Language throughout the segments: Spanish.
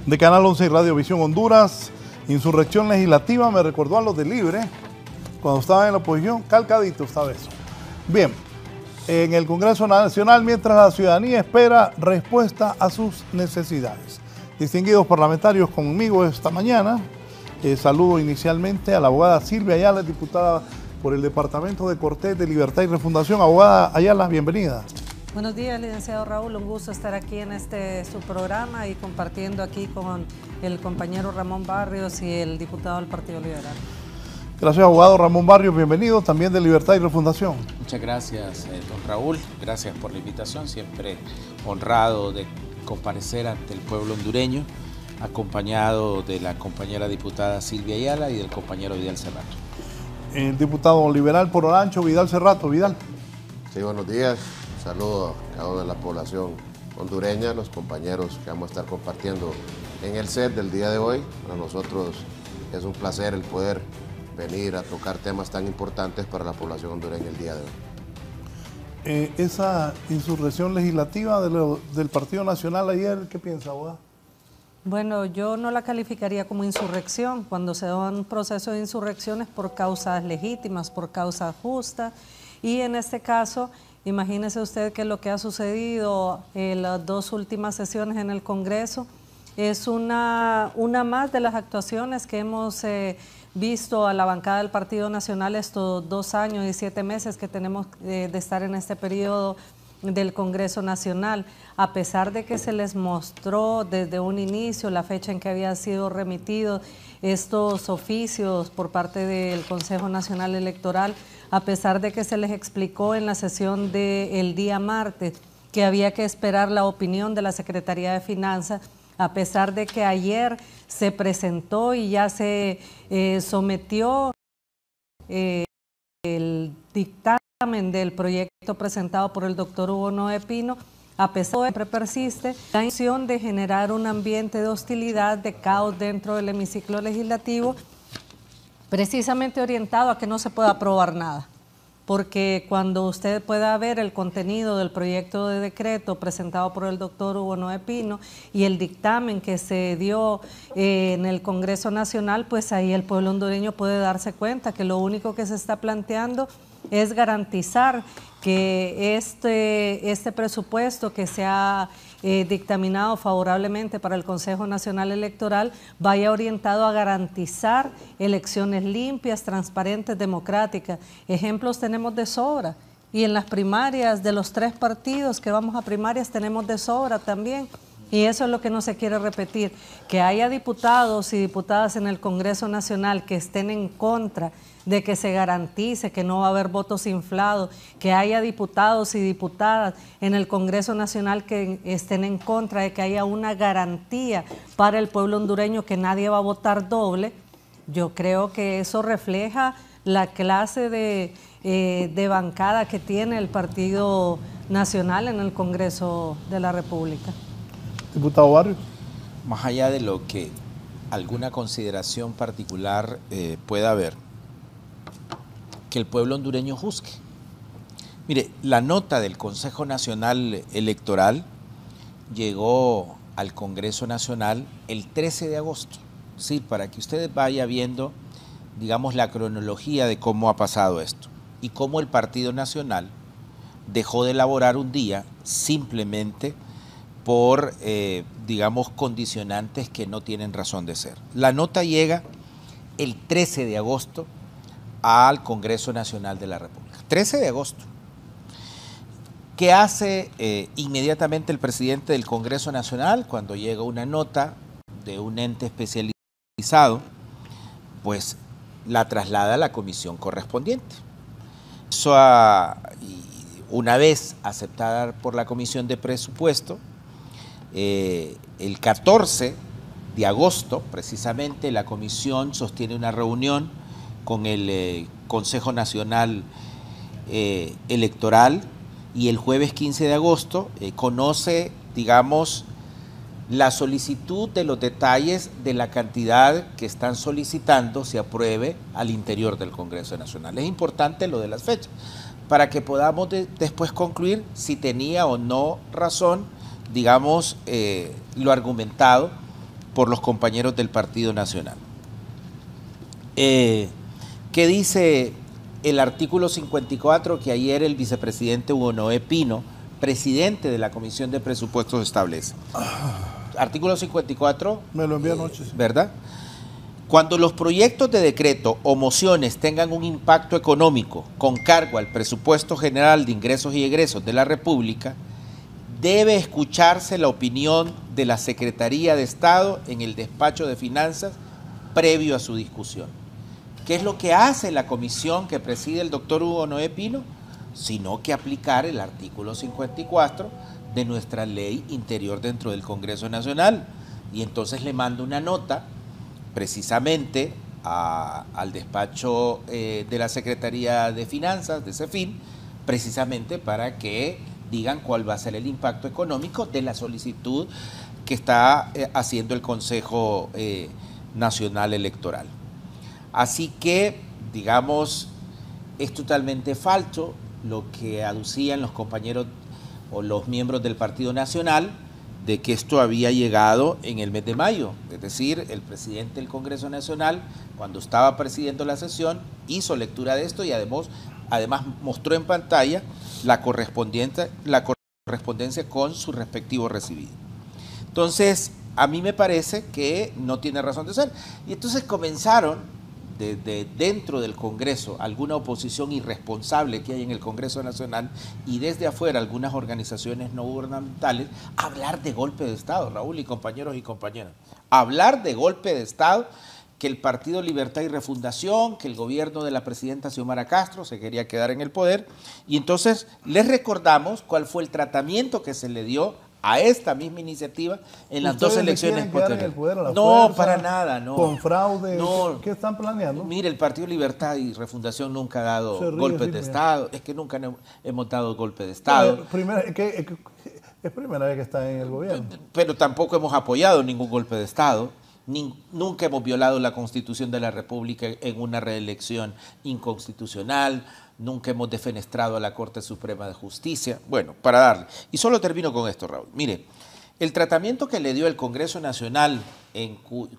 de Canal 11 y Radio Visión Honduras. Insurrección legislativa, me recordó a los de Libre, cuando estaba en la oposición, calcadito estaba eso. Bien, en el Congreso Nacional, mientras la ciudadanía espera respuesta a sus necesidades. Distinguidos parlamentarios conmigo esta mañana, saludo inicialmente a la abogada Silvia Ayala, diputada por el Departamento de Cortes de Libertad y Refundación. Abogada Ayala, bienvenida. Buenos días, licenciado Raúl, un gusto estar aquí en su programa y compartiendo aquí con el compañero Ramón Barrios y el diputado del Partido Liberal. Gracias, abogado Ramón Barrios, bienvenido, también de Libertad y Refundación. Muchas gracias, don Raúl, gracias por la invitación, siempre honrado de comparecer ante el pueblo hondureño, acompañado de la compañera diputada Silvia Ayala y del compañero Vidal Cerrato. El diputado liberal por Olancho, Vidal Cerrato. Vidal. Sí, buenos días. Un saludo a cada una de la población hondureña, los compañeros que vamos a estar compartiendo en el set del día de hoy. Para nosotros es un placer el poder venir a tocar temas tan importantes para la población hondureña el día de hoy. Esa insurrección legislativa del Partido Nacional ayer, ¿qué piensa, abogada? Bueno, yo no la calificaría como insurrección. Cuando se da un proceso de insurrección es por causas legítimas, por causas justas, y en este caso, imagínese usted que lo que ha sucedido en las dos últimas sesiones en el Congreso es una más de las actuaciones que hemos visto a la bancada del Partido Nacional estos 2 años y 7 meses que tenemos de estar en este periodo del Congreso Nacional, a pesar de que se les mostró desde un inicio la fecha en que habían sido remitidos estos oficios por parte del Consejo Nacional Electoral, a pesar de que se les explicó en la sesión del día martes que había que esperar la opinión de la Secretaría de Finanzas, a pesar de que ayer se presentó y ya se sometió el dictamen del proyecto presentado por el doctor Hugo Noé Pino, a pesar de que siempre persiste la intención de generar un ambiente de hostilidad, de caos dentro del hemiciclo legislativo, precisamente orientado a que no se pueda aprobar nada. Porque cuando usted pueda ver el contenido del proyecto de decreto presentado por el doctor Hugo Noé Pino y el dictamen que se dio en el Congreso Nacional, pues ahí el pueblo hondureño puede darse cuenta que lo único que se está planteando es garantizar que este presupuesto que se ha dictaminado favorablemente para el Consejo Nacional Electoral vaya orientado a garantizar elecciones limpias, transparentes, democráticas. Ejemplos tenemos de sobra, y en las primarias de los 3 partidos que vamos a primarias tenemos de sobra también. Y eso es lo que no se quiere repetir, que haya diputados y diputadas en el Congreso Nacional que estén en contra de que se garantice que no va a haber votos inflados, que haya diputados y diputadas en el Congreso Nacional que estén en contra de que haya una garantía para el pueblo hondureño que nadie va a votar doble. Yo creo que eso refleja la clase de bancada que tiene el Partido Nacional en el Congreso de la República. Diputado Barrios. Más allá de lo que alguna consideración particular pueda haber, que el pueblo hondureño juzgue. Mire, la nota del Consejo Nacional Electoral llegó al Congreso Nacional el 13 de agosto. Sí, para que ustedes vayan viendo, digamos, la cronología de cómo ha pasado esto y cómo el Partido Nacional dejó de elaborar un día simplemente por, digamos, condicionantes que no tienen razón de ser. La nota llega el 13 de agosto al Congreso Nacional de la República. 13 de agosto. ¿Qué hace inmediatamente el presidente del Congreso Nacional cuando llega una nota de un ente especializado? Pues la traslada a la comisión correspondiente. Eso, una vez aceptada por la Comisión de Presupuesto, el 14 de agosto, precisamente, la comisión sostiene una reunión con el Consejo Nacional Electoral, y el jueves 15 de agosto conoce, digamos, la solicitud de los detalles de la cantidad que están solicitando se apruebe al interior del Congreso Nacional. Es importante lo de las fechas, para que podamos después concluir si tenía o no razón, digamos, lo argumentado por los compañeros del Partido Nacional. ¿Qué dice el artículo 54 que ayer el vicepresidente Hugo Noé Pino, presidente de la Comisión de Presupuestos, establece? Artículo 54. Me lo envió anoche. Sí. ¿Verdad? Cuando los proyectos de decreto o mociones tengan un impacto económico con cargo al presupuesto general de ingresos y egresos de la República, debe escucharse la opinión de la Secretaría de Estado en el despacho de finanzas previo a su discusión. ¿Qué es lo que hace la comisión que preside el doctor Hugo Noé Pino? Sino que aplicar el artículo 54 de nuestra ley interior dentro del Congreso Nacional. Y entonces le manda una nota precisamente al despacho de la Secretaría de Finanzas, de CEFIN, precisamente para que digan cuál va a ser el impacto económico de la solicitud que está haciendo el Consejo Nacional Electoral. Así que, digamos, es totalmente falso lo que aducían los compañeros o los miembros del Partido Nacional de que esto había llegado en el mes de mayo. Es decir, el presidente del Congreso Nacional, cuando estaba presidiendo la sesión, hizo lectura de esto y además mostró en pantalla la correspondencia con su respectivo recibido. Entonces, a mí me parece que no tiene razón de ser. Y entonces comenzaron desde dentro del Congreso, alguna oposición irresponsable que hay en el Congreso Nacional, y desde afuera algunas organizaciones no gubernamentales, a hablar de golpe de Estado, Raúl y compañeros y compañeras. Hablar de golpe de Estado, que el Partido Libertad y Refundación, que el gobierno de la presidenta Xiomara Castro se quería quedar en el poder, y entonces les recordamos cuál fue el tratamiento que se le dio a esta misma iniciativa en las dos elecciones posteriores. No, para nada, no. Con fraude, no. ¿Qué están planeando? Mire, el Partido Libertad y Refundación nunca ha dado golpes de Estado. Es que nunca hemos dado golpe de Estado. Es primera vez que está en el gobierno. Pero tampoco hemos apoyado ningún golpe de Estado. Nunca hemos violado la Constitución de la República en una reelección inconstitucional. Nunca hemos defenestrado a la Corte Suprema de Justicia. Bueno, para darle. Y solo termino con esto, Raúl. Mire, el tratamiento que le dio el Congreso Nacional,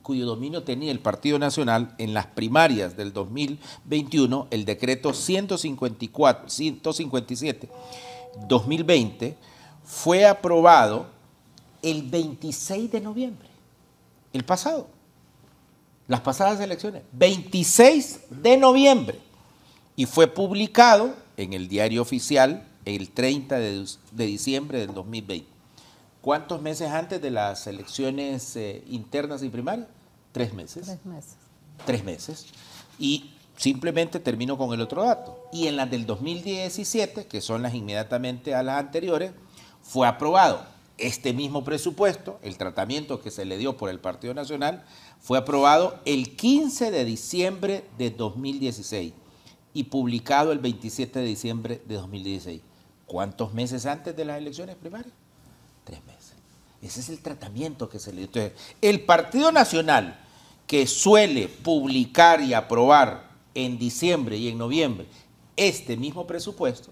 cuyo dominio tenía el Partido Nacional, en las primarias del 2021, el decreto 157-2020, fue aprobado el 26 de noviembre, el pasado, las pasadas elecciones, 26 de noviembre. Y fue publicado en el Diario Oficial el 30 de diciembre del 2020. ¿Cuántos meses antes de las elecciones internas y primarias? 3 meses. 3 meses. 3 meses. Y simplemente termino con el otro dato. Y en las del 2017, que son las inmediatamente a las anteriores, fue aprobado este mismo presupuesto, el tratamiento que se le dio por el Partido Nacional, fue aprobado el 15 de diciembre de 2016. Y publicado el 27 de diciembre de 2016. ¿Cuántos meses antes de las elecciones primarias? 3 meses. Ese es el tratamiento que se le dio. Entonces, el Partido Nacional, que suele publicar y aprobar en diciembre y en noviembre este mismo presupuesto,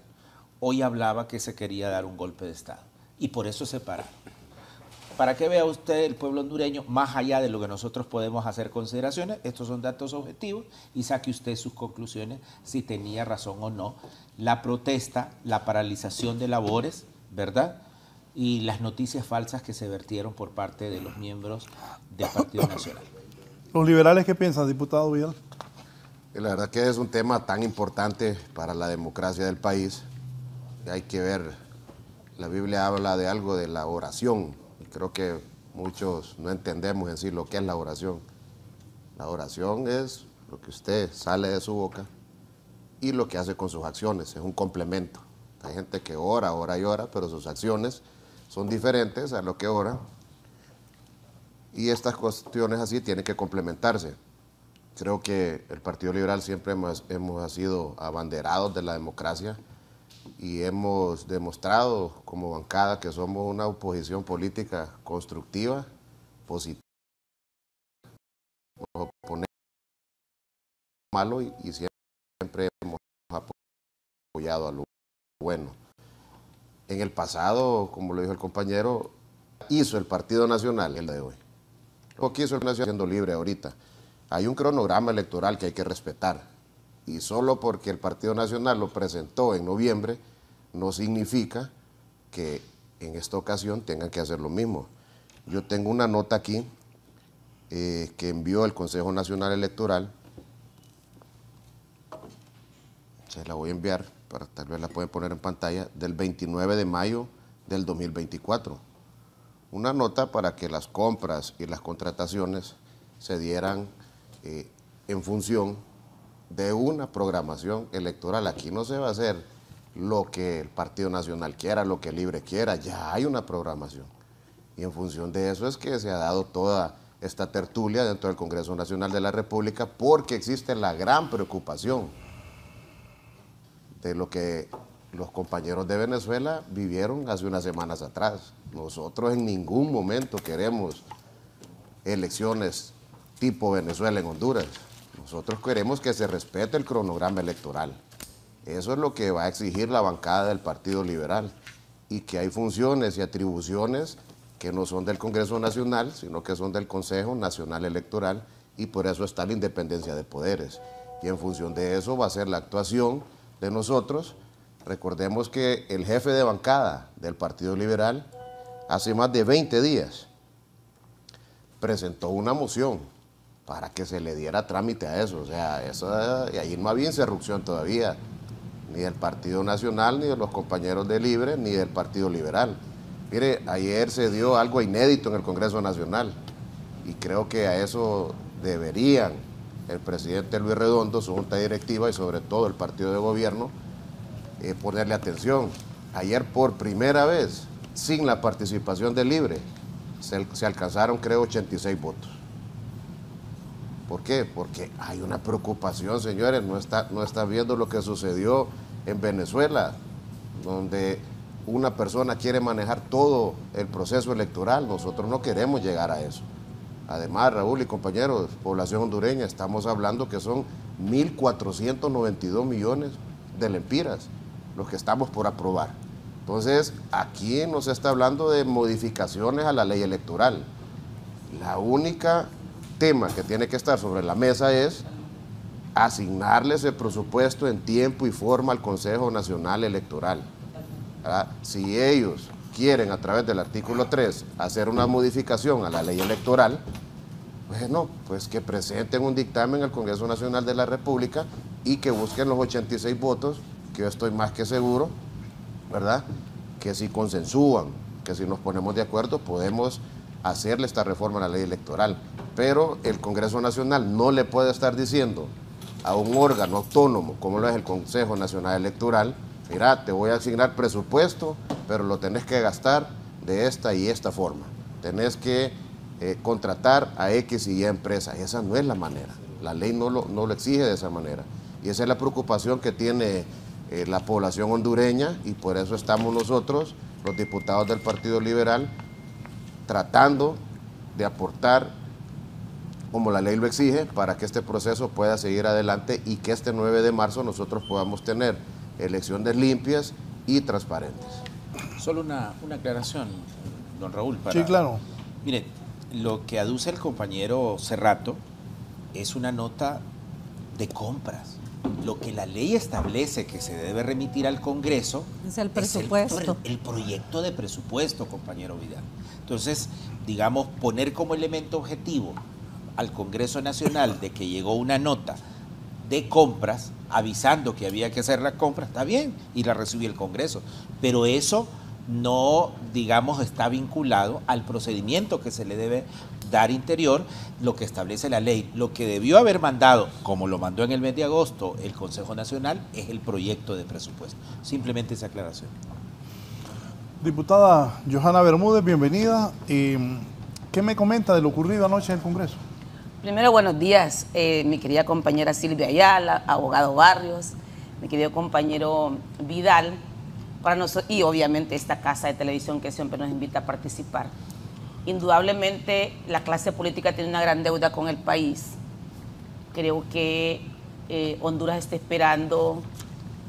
hoy hablaba que se quería dar un golpe de Estado. Y por eso se pararon. Para que vea usted el pueblo hondureño, más allá de lo que nosotros podemos hacer consideraciones, estos son datos objetivos y saque usted sus conclusiones si tenía razón o no. La protesta, la paralización de labores, ¿verdad? Y las noticias falsas que se vertieron por parte de los miembros del Partido Nacional. ¿Los liberales qué piensan, diputado Vidal? La verdad que es un tema tan importante para la democracia del país. Hay que ver, la Biblia habla de algo de la oración. Creo que muchos no entendemos en sí lo que es la oración. La oración es lo que usted sale de su boca y lo que hace con sus acciones, es un complemento. Hay gente que ora y ora, pero sus acciones son diferentes a lo que ora. Y estas cuestiones así tienen que complementarse. Creo que el Partido Liberal siempre hemos sido abanderados de la democracia y hemos demostrado como bancada que somos una oposición política constructiva, positiva. Nos oponemos a lo malo y siempre hemos apoyado a lo bueno. En el pasado, como lo dijo el compañero, hizo el Partido Nacional el de hoy. Lo que hizo el Nacional siendo libre ahorita. Hay un cronograma electoral que hay que respetar. Y solo porque el Partido Nacional lo presentó en noviembre, no significa que en esta ocasión tengan que hacer lo mismo. Yo tengo una nota aquí que envió el Consejo Nacional Electoral. Se la voy a enviar, para tal vez la pueden poner en pantalla, del 29 de mayo del 2024. Una nota para que las compras y las contrataciones se dieran en función de una programación electoral. Aquí no se va a hacer lo que el Partido Nacional quiera, lo que Libre quiera, ya hay una programación. Y en función de eso es que se ha dado toda esta tertulia dentro del Congreso Nacional de la República, porque existe la gran preocupación de lo que los compañeros de Venezuela vivieron hace unas semanas atrás. Nosotros en ningún momento queremos elecciones tipo Venezuela en Honduras. Nosotros queremos que se respete el cronograma electoral. Eso es lo que va a exigir la bancada del Partido Liberal, y que hay funciones y atribuciones que no son del Congreso Nacional, sino que son del Consejo Nacional Electoral, y por eso está la independencia de poderes. Y en función de eso va a ser la actuación de nosotros. Recordemos que el jefe de bancada del Partido Liberal hace más de 20 días presentó una moción para que se le diera trámite a eso. O sea, y ahí no había insurrección todavía, ni del Partido Nacional, ni de los compañeros de Libre, ni del Partido Liberal. Mire, ayer se dio algo inédito en el Congreso Nacional, y creo que a eso deberían el presidente Luis Redondo, su junta directiva y sobre todo el partido de gobierno ponerle atención. Ayer por primera vez, sin la participación de Libre, se alcanzaron, creo, 86 votos. ¿Por qué? Porque hay una preocupación, señores. No está viendo lo que sucedió en Venezuela, donde una persona quiere manejar todo el proceso electoral. Nosotros no queremos llegar a eso. Además, Raúl y compañeros, población hondureña, estamos hablando que son 1.492 millones de lempiras los que estamos por aprobar. Entonces, aquí no se está hablando de modificaciones a la ley electoral. La única tema que tiene que estar sobre la mesa es asignarles el presupuesto en tiempo y forma al Consejo Nacional Electoral. ¿Verdad? Si ellos quieren, a través del artículo 3, hacer una modificación a la ley electoral, bueno, pues que presenten un dictamen al Congreso Nacional de la República y que busquen los 86 votos, que yo estoy más que seguro, ¿verdad?, que si consensúan, que si nos ponemos de acuerdo, podemos hacerle esta reforma a la ley electoral. Pero el Congreso Nacional no le puede estar diciendo a un órgano autónomo, como lo es el Consejo Nacional Electoral, mira, te voy a asignar presupuesto, pero lo tenés que gastar de esta y esta forma. Tenés que contratar a X y Y empresas. Esa no es la manera. La ley no lo exige de esa manera. Y esa es la preocupación que tiene la población hondureña, y por eso estamos nosotros, los diputados del Partido Liberal, tratando de aportar, como la ley lo exige, para que este proceso pueda seguir adelante y que este 9 de marzo nosotros podamos tener elecciones limpias y transparentes. Solo una aclaración, don Raúl. Sí, claro. Mire, lo que aduce el compañero Cerrato es una nota de compras. Lo que la ley establece que se debe remitir al Congreso es el presupuesto. Es el proyecto de presupuesto, compañero Vidal. Entonces, digamos, poner como elemento objetivo al Congreso Nacional de que llegó una nota de compras avisando que había que hacer la compra, está bien, y la recibió el Congreso, pero eso no, digamos, está vinculado al procedimiento que se le debe dar interior, lo que establece la ley. Lo que debió haber mandado, como lo mandó en el mes de agosto el Consejo Nacional, es el proyecto de presupuesto. Simplemente esa aclaración. Diputada Johanna Bermúdez, bienvenida. ¿Qué me comenta de lo ocurrido anoche en el Congreso? Primero, buenos días, mi querida compañera Silvia Ayala, abogado Barrios, mi querido compañero Vidal, para nosotros, y obviamente esta casa de televisión que siempre nos invita a participar. Indudablemente la clase política tiene una gran deuda con el país. Creo que Honduras está esperando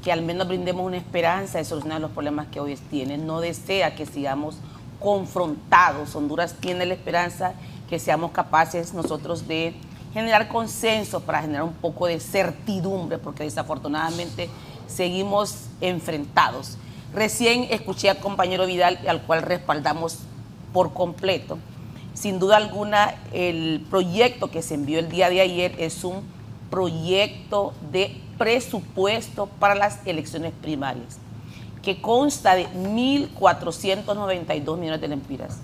que al menos brindemos una esperanza de solucionar los problemas que hoy tiene. No desea que sigamos confrontados. Honduras tiene la esperanza que seamos capaces nosotros de generar consenso para generar un poco de certidumbre, porque desafortunadamente seguimos enfrentados. Recién escuché al compañero Vidal, al cual respaldamos por completo. Sin duda alguna, el proyecto que se envió el día de ayer es un proyecto de presupuesto para las elecciones primarias, que consta de 1.492 millones de lempiras.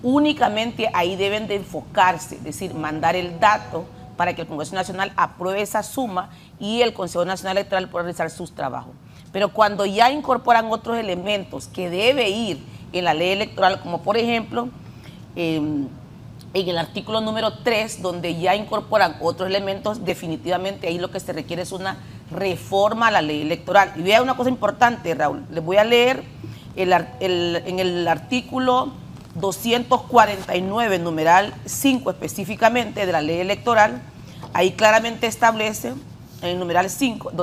Únicamente ahí deben de enfocarse, es decir, mandar el dato para que el Congreso Nacional apruebe esa suma y el Consejo Nacional Electoral pueda realizar sus trabajos. Pero cuando ya incorporan otros elementos que debe ir en la ley electoral, como por ejemplo en el artículo número 3, donde ya incorporan otros elementos, definitivamente ahí lo que se requiere es una reforma a la ley electoral. Y vea una cosa importante, Raúl, les voy a leer en el artículo 249, numeral 5 específicamente de la ley electoral. Ahí claramente establece, en el numeral 5, el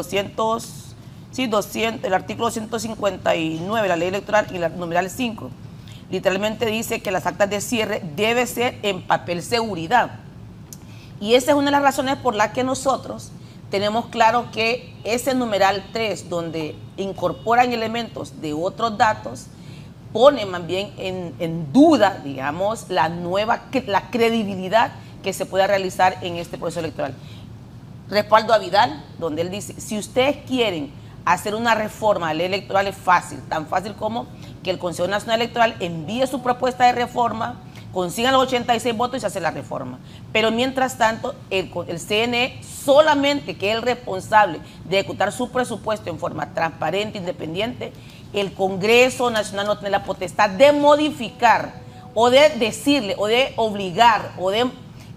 artículo 259 de la ley electoral y el numeral 5, literalmente dice que las actas de cierre debe ser en papel seguridad. Y esa es una de las razones por las que nosotros tenemos claro que ese numeral 3, donde incorporan elementos de otros datos, pone más bien en duda, digamos, la credibilidad que se pueda realizar en este proceso electoral. Respaldo a Vidal, donde él dice, si ustedes quieren hacer una reforma a la ley electoral es fácil, tan fácil como que el Consejo Nacional Electoral envíe su propuesta de reforma, consigan los 86 votos y se hace la reforma. Pero mientras tanto, el CNE solamente, que es el responsable de ejecutar su presupuesto en forma transparente, independiente, el Congreso Nacional no tiene la potestad de modificar o de decirle o de obligar o de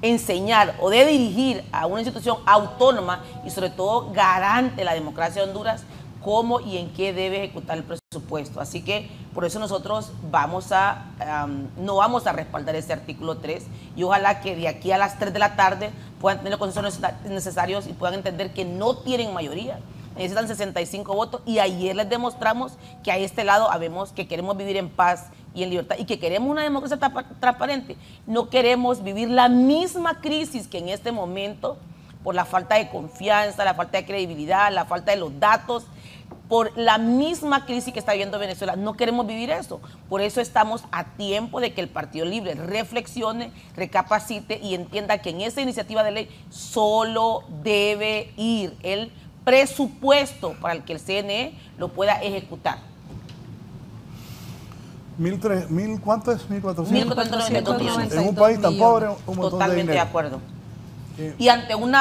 enseñar o de dirigir a una institución autónoma y sobre todo garante de la democracia de Honduras cómo y en qué debe ejecutar el presupuesto. Así que por eso nosotros no vamos a respaldar ese artículo 3 y ojalá que de aquí a las 3 de la tarde puedan tener los consensos necesarios y puedan entender que no tienen mayoría. Necesitan 65 votos y ayer les demostramos que a este lado habemos que queremos vivir en paz y en libertad y que queremos una democracia transparente. No queremos vivir la misma crisis que en este momento, por la falta de confianza, la falta de credibilidad, la falta de los datos, por la misma crisis que está viviendo Venezuela. No queremos vivir eso. Por eso estamos a tiempo de que el Partido Libre reflexione, recapacite y entienda que en esa iniciativa de ley solo debe ir el presupuesto para el que el CNE lo pueda ejecutar. ¿Cuánto es? 1.492 millones. En un país tan pobre, un montón Totalmente de acuerdo. Y ante un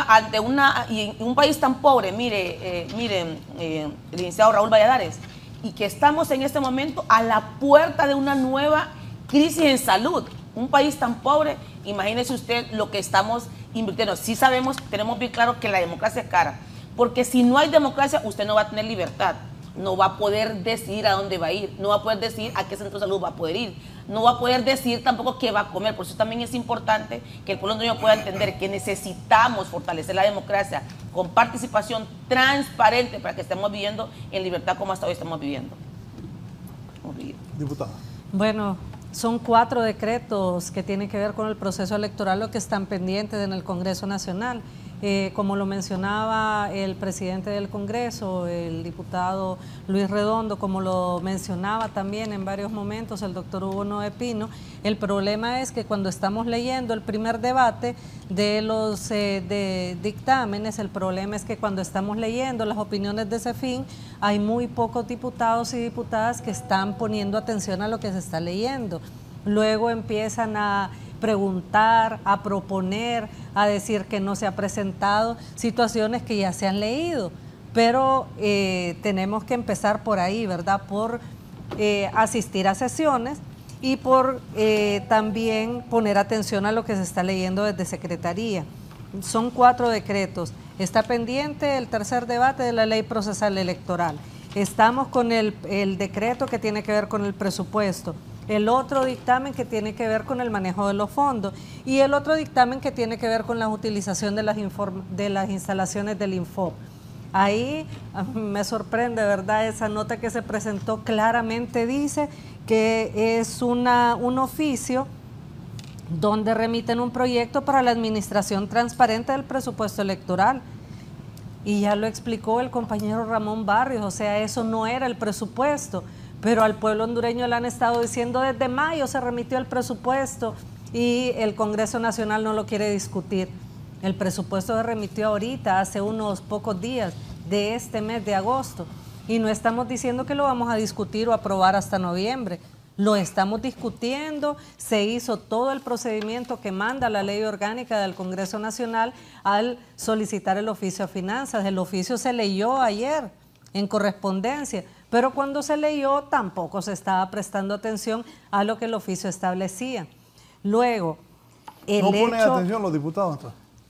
país tan pobre, miren, el licenciado Raúl Valladares, y que estamos en este momento a la puerta de una nueva crisis en salud. Un país tan pobre, imagínese usted lo que estamos invirtiendo. Sí sabemos, tenemos bien claro que la democracia es cara, porque si no hay democracia, usted no va a tener libertad, no va a poder decidir a dónde va a ir, no va a poder decidir a qué centro de salud va a poder ir, no va a poder decidir tampoco qué va a comer. Por eso también es importante que el pueblo hondureño pueda entender que necesitamos fortalecer la democracia con participación transparente para que estemos viviendo en libertad como hasta hoy estamos viviendo. Diputada. Bueno, son 4 decretos que tienen que ver con el proceso electoral, lo que están pendientes en el Congreso Nacional. Como lo mencionaba el presidente del Congreso, el diputado Luis Redondo, como lo mencionaba también en varios momentos el doctor Hugo Noé Pino, el problema es que cuando estamos leyendo el primer debate de los dictámenes, el problema es que cuando estamos leyendo las opiniones de ese fin, hay muy pocos diputados y diputadas que están poniendo atención a lo que se está leyendo. Luego empiezan a preguntar, a proponer, a decir que no se ha presentado, situaciones que ya se han leído, pero tenemos que empezar por ahí, ¿verdad? Por asistir a sesiones y por también poner atención a lo que se está leyendo desde Secretaría. Son 4 decretos. Está pendiente el tercer debate de la Ley Procesal Electoral. Estamos con el decreto que tiene que ver con el presupuesto. El otro dictamen que tiene que ver con el manejo de los fondos y el otro dictamen que tiene que ver con la utilización de las instalaciones del Infop. Ahí me sorprende, ¿verdad? Esa nota que se presentó claramente dice que es un oficio donde remiten un proyecto para la administración transparente del presupuesto electoral. Y ya lo explicó el compañero Ramón Barrios, o sea, eso no era el presupuesto, pero al pueblo hondureño le han estado diciendo desde mayo se remitió el presupuesto y el Congreso Nacional no lo quiere discutir. El presupuesto se remitió ahorita, hace unos pocos días de este mes de agosto, y no estamos diciendo que lo vamos a discutir o aprobar hasta noviembre. Lo estamos discutiendo, se hizo todo el procedimiento que manda la ley orgánica del Congreso Nacional al solicitar el oficio a finanzas. El oficio se leyó ayer en correspondencia, pero cuando se leyó tampoco se estaba prestando atención a lo que el oficio establecía. Luego, el ¿no ponen hecho... atención los diputados?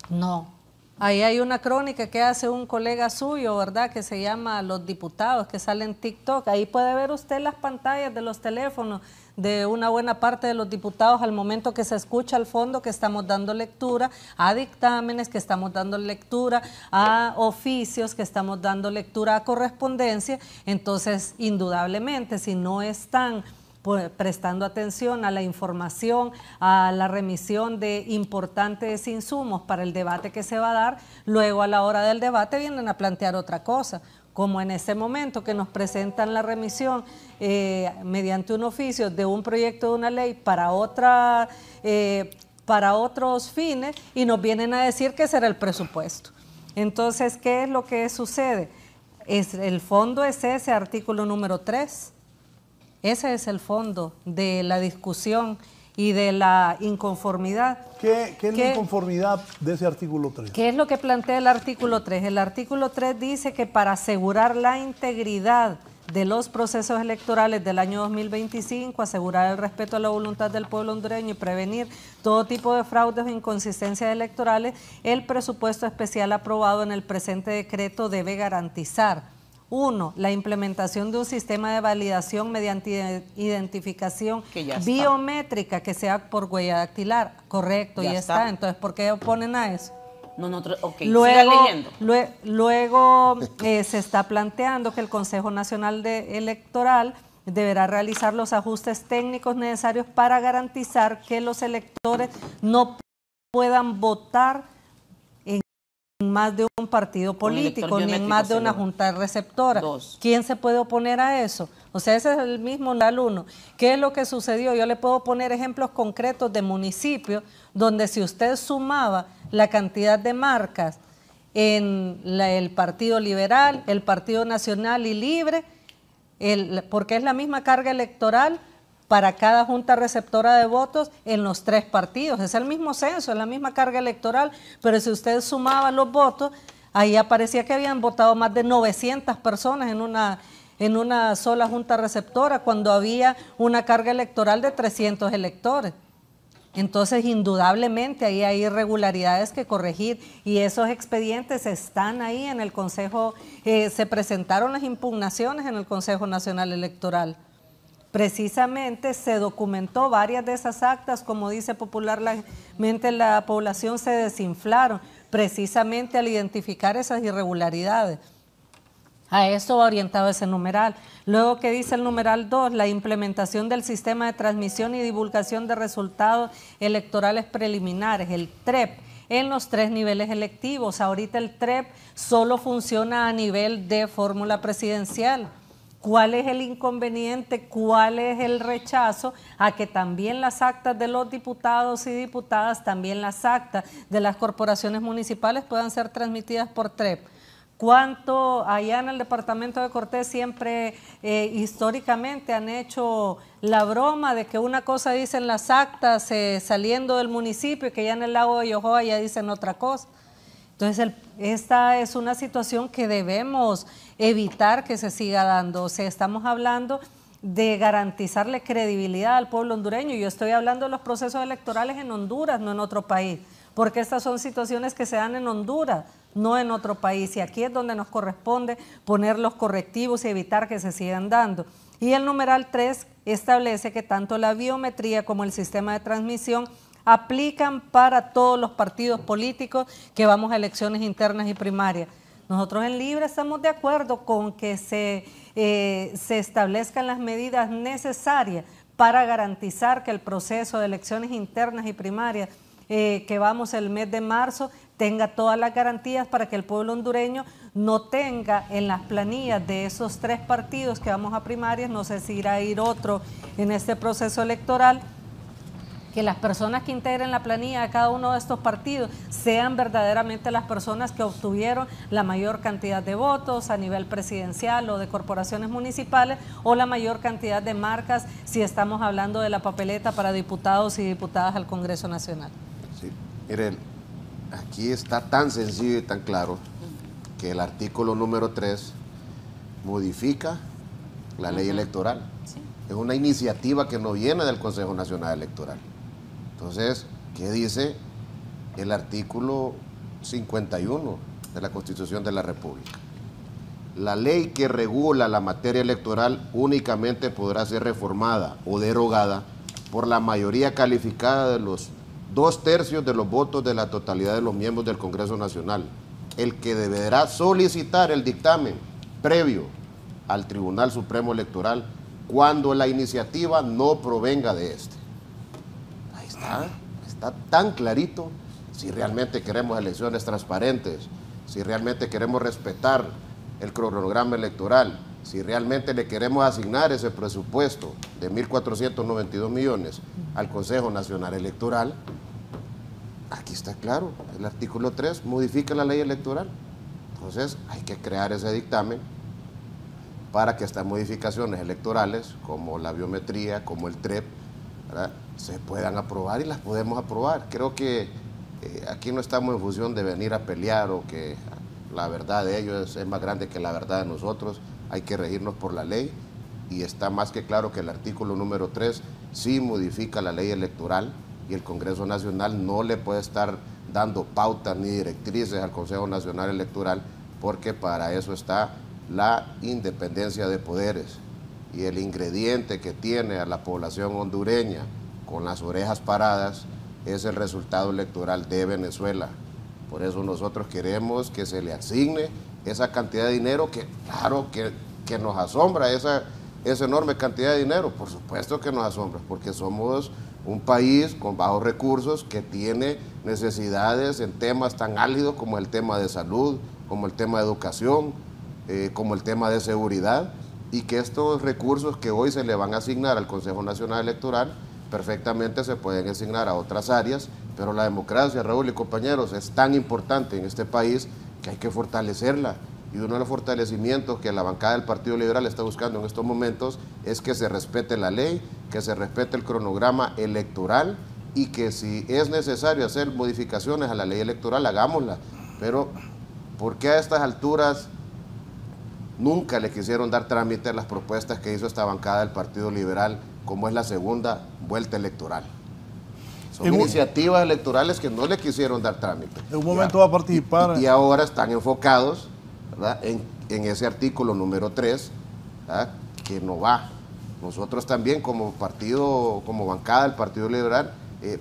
No. Ahí hay una crónica que hace un colega suyo, ¿verdad? Que se llama Los Diputados, que sale en TikTok. Ahí puede ver usted las pantallas de los teléfonos de una buena parte de los diputados al momento que se escucha al fondo que estamos dando lectura a dictámenes, que estamos dando lectura a oficios, que estamos dando lectura a correspondencia. Entonces, indudablemente, si no están prestando atención a la información, a la remisión de importantes insumos para el debate que se va a dar, luego a la hora del debate vienen a plantear otra cosa, como en ese momento que nos presentan la remisión mediante un oficio de un proyecto de una ley para otros fines y nos vienen a decir que será el presupuesto. Entonces, ¿qué es lo que sucede? El fondo es ese artículo número 3. Ese es el fondo de la discusión y de la inconformidad. ¿Qué es la inconformidad de ese artículo 3? ¿Qué es lo que plantea el artículo 3? El artículo 3 dice que para asegurar la integridad de los procesos electorales del año 2025, asegurar el respeto a la voluntad del pueblo hondureño y prevenir todo tipo de fraudes o inconsistencias electorales, el presupuesto especial aprobado en el presente decreto debe garantizar: 1. La implementación de un sistema de validación mediante identificación biométrica que sea por huella dactilar. Correcto, ya está. Entonces, ¿por qué oponen a eso? Ok, luego, siga leyendo. Se está planteando que el Consejo Nacional Electoral deberá realizar los ajustes técnicos necesarios para garantizar que los electores no puedan votar en más de un partido político, ni en más de una junta receptora. 2. ¿Quién se puede oponer a eso? O sea, ese es el mismo numeral 1. ¿Qué es lo que sucedió? Yo le puedo poner ejemplos concretos de municipios donde si usted sumaba la cantidad de marcas en el Partido Liberal, el Partido Nacional y Libre, porque es la misma carga electoral para cada junta receptora de votos en los 3 partidos. Es el mismo censo, es la misma carga electoral, pero si usted sumaba los votos, ahí aparecía que habían votado más de 900 personas en una sola junta receptora, cuando había una carga electoral de 300 electores. Entonces, indudablemente, ahí hay irregularidades que corregir y esos expedientes están ahí en el Consejo, se presentaron las impugnaciones en el Consejo Nacional Electoral. Precisamente se documentó varias de esas actas, como dice popularmente la población, se desinflaron, precisamente al identificar esas irregularidades. A eso va orientado ese numeral. Luego, ¿qué dice el numeral 2? La implementación del sistema de transmisión y divulgación de resultados electorales preliminares, el TREP, en los 3 niveles electivos. Ahorita el TREP solo funciona a nivel de fórmula presidencial. ¿Cuál es el inconveniente? ¿Cuál es el rechazo a que también las actas de los diputados y diputadas, también las actas de las corporaciones municipales puedan ser transmitidas por TREP? ¿Cuánto allá en el departamento de Cortés siempre históricamente han hecho la broma de que una cosa dicen las actas saliendo del municipio y que ya en el lago de Yohoa ya dicen otra cosa? Entonces, esta es una situación que debemos evitar que se siga dando. O sea, estamos hablando de garantizarle credibilidad al pueblo hondureño. Yo estoy hablando de los procesos electorales en Honduras, no en otro país, porque estas son situaciones que se dan en Honduras, no en otro país. Y aquí es donde nos corresponde poner los correctivos y evitar que se sigan dando. Y el numeral 3 establece que tanto la biometría como el sistema de transmisión aplican para todos los partidos políticos que vamos a elecciones internas y primarias. Nosotros en Libre estamos de acuerdo con que se establezcan las medidas necesarias para garantizar que el proceso de elecciones internas y primarias que vamos el mes de marzo tenga todas las garantías para que el pueblo hondureño no tenga en las planillas de esos 3 partidos que vamos a primarias, no sé si irá a ir otro en este proceso electoral, que las personas que integren la planilla de cada uno de estos partidos sean verdaderamente las personas que obtuvieron la mayor cantidad de votos a nivel presidencial o de corporaciones municipales, o la mayor cantidad de marcas si estamos hablando de la papeleta para diputados y diputadas al Congreso Nacional. Sí, miren, aquí está tan sencillo y tan claro que el artículo número 3 modifica la ley electoral. Sí. Es una iniciativa que no viene del Consejo Nacional Electoral. Entonces, ¿qué dice el artículo 51 de la Constitución de la República? La ley que regula la materia electoral únicamente podrá ser reformada o derogada por la mayoría calificada de los 2/3 de los votos de la totalidad de los miembros del Congreso Nacional, el que deberá solicitar el dictamen previo al Tribunal Supremo Electoral cuando la iniciativa no provenga de este. Ahí está tan clarito. Si realmente queremos elecciones transparentes, si realmente queremos respetar el cronograma electoral, si realmente le queremos asignar ese presupuesto de 1.492 millones al Consejo Nacional Electoral, aquí está claro, el artículo 3 modifica la ley electoral. Entonces hay que crear ese dictamen para que estas modificaciones electorales, como la biometría, como el TREP, ¿verdad?, se puedan aprobar y las podemos aprobar. Creo que aquí no estamos en función de venir a pelear o que la verdad de ellos es más grande que la verdad de nosotros. Hay que regirnos por la ley y está más que claro que el artículo número 3 sí modifica la ley electoral y el Congreso Nacional no le puede estar dando pautas ni directrices al Consejo Nacional Electoral, porque para eso está la independencia de poderes. Y el ingrediente que tiene a la población hondureña con las orejas paradas es el resultado electoral de Venezuela. Por eso nosotros queremos que se le asigne esa cantidad de dinero que, claro, que nos asombra esa enorme cantidad de dinero. Por supuesto que nos asombra, porque somos un país con bajos recursos que tiene necesidades en temas tan álgidos como el tema de salud, como el tema de educación, como el tema de seguridad, y que estos recursos que hoy se le van a asignar al Consejo Nacional Electoral perfectamente se pueden asignar a otras áreas, pero la democracia, Raúl y compañeros, es tan importante en este país que hay que fortalecerla. Y uno de los fortalecimientos que la bancada del Partido Liberal está buscando en estos momentos es que se respete la ley, que se respete el cronograma electoral y que si es necesario hacer modificaciones a la ley electoral, hagámosla. Pero, ¿por qué a estas alturas nunca le quisieron dar trámite a las propuestas que hizo esta bancada del Partido Liberal, como es la segunda vuelta electoral? Son iniciativas electorales que no le quisieron dar trámite. En un momento va a participar. Y ahora están enfocados, ¿verdad?, en ese artículo número 3, ¿verdad?, que no va. Nosotros también como partido, como bancada del Partido Liberal,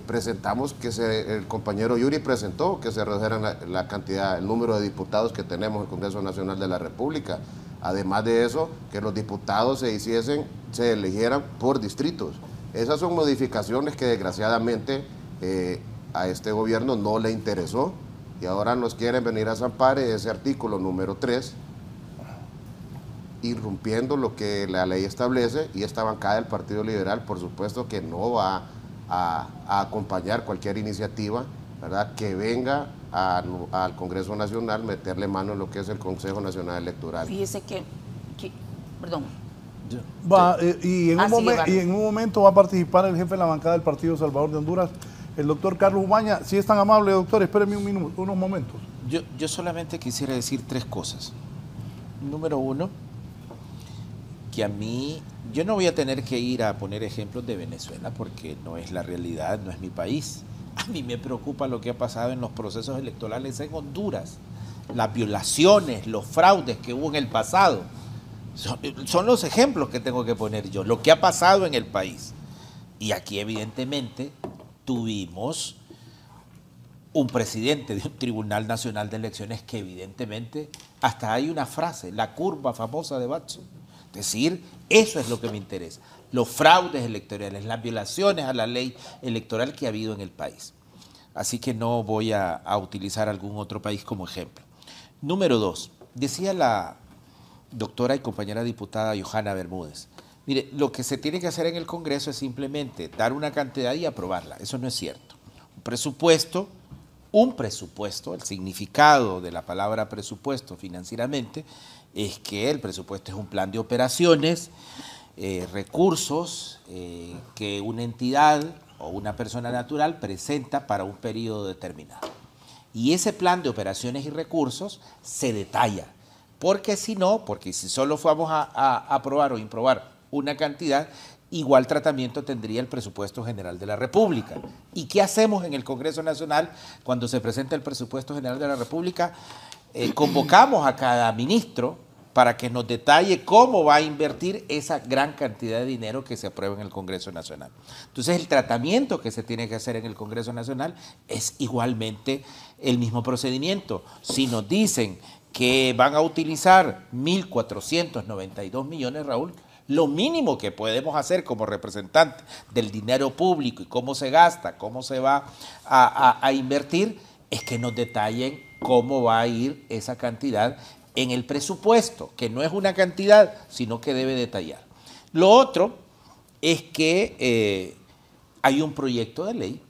presentamos que el compañero Yuri presentó que se redujeran la cantidad, el número de diputados que tenemos en el Congreso Nacional de la República. Además de eso, que los diputados se eligieran por distritos. Esas son modificaciones que desgraciadamente a este gobierno no le interesó y ahora nos quieren venir a zampar ese artículo número 3, irrumpiendo lo que la ley establece, y esta bancada del Partido Liberal por supuesto que no va a acompañar cualquier iniciativa, ¿verdad?, que venga al Congreso Nacional meterle mano en lo que es el Consejo Nacional Electoral. Fíjese que perdón. Y en un momento va a participar el jefe de la bancada del Partido Salvador de Honduras, el doctor Carlos Umaña. Si es tan amable, doctor, espéreme unos momentos. Yo solamente quisiera decir 3 cosas. Número 1, que a mí, yo no voy a tener que ir a poner ejemplos de Venezuela porque no es la realidad, no es mi país. A mí me preocupa lo que ha pasado en los procesos electorales en Honduras, las violaciones, los fraudes que hubo en el pasado. Son los ejemplos que tengo que poner yo, lo que ha pasado en el país. Y aquí evidentemente tuvimos un presidente de un Tribunal Nacional de Elecciones que evidentemente, hasta hay una frase, la curva famosa de Batson, Es decir, eso es lo que me interesa. Los fraudes electorales, las violaciones a la ley electoral que ha habido en el país. Así que no voy a utilizar algún otro país como ejemplo. Número 2, decía la doctora y compañera diputada Johanna Bermúdez, mire, lo que se tiene que hacer en el Congreso es simplemente dar una cantidad y aprobarla. Eso no es cierto. Un presupuesto, el significado de la palabra presupuesto financieramente es que el presupuesto es un plan de operaciones, recursos que una entidad o una persona natural presenta para un periodo determinado. Y ese plan de operaciones y recursos se detalla, porque si solo fuéramos a aprobar o improbar una cantidad, igual tratamiento tendría el presupuesto general de la República. ¿Y qué hacemos en el Congreso Nacional cuando se presenta el presupuesto general de la República? Convocamos a cada ministro para que nos detalle cómo va a invertir esa gran cantidad de dinero que se aprueba en el Congreso Nacional. Entonces, el tratamiento que se tiene que hacer en el Congreso Nacional es igualmente el mismo procedimiento. Si nos dicen que van a utilizar 1.492 millones, Raúl, lo mínimo que podemos hacer como representantes del dinero público y cómo se gasta, cómo se va a invertir, es que nos detallen cómo va a ir esa cantidad en el presupuesto, que no es una cantidad, sino que debe detallar. Lo otro es que hay un proyecto de ley.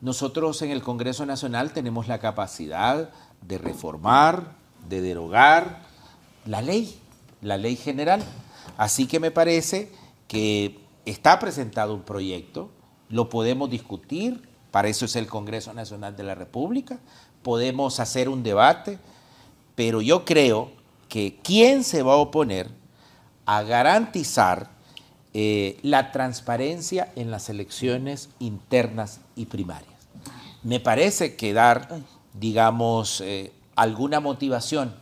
Nosotros en el Congreso Nacional tenemos la capacidad de reformar, de derogar la ley general. Así que me parece que está presentado un proyecto, lo podemos discutir, para eso es el Congreso Nacional de la República, podemos hacer un debate, pero yo creo que ¿quién se va a oponer a garantizar la transparencia en las elecciones internas y primarias? Me parece que dar, digamos, alguna motivación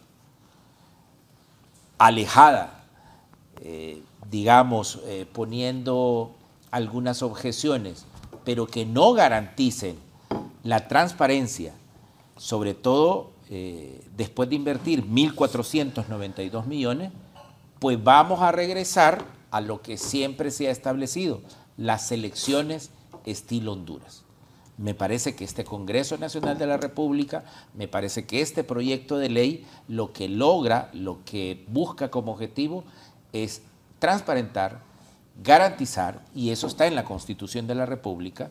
alejada, poniendo algunas objeciones, pero que no garanticen la transparencia, sobre todo después de invertir 1.492 millones, pues vamos a regresar a lo que siempre se ha establecido, las elecciones estilo Honduras. Me parece que este Congreso Nacional de la República, me parece que este proyecto de ley lo que logra, lo que busca como objetivo es transparentar, garantizar, y eso está en la Constitución de la República,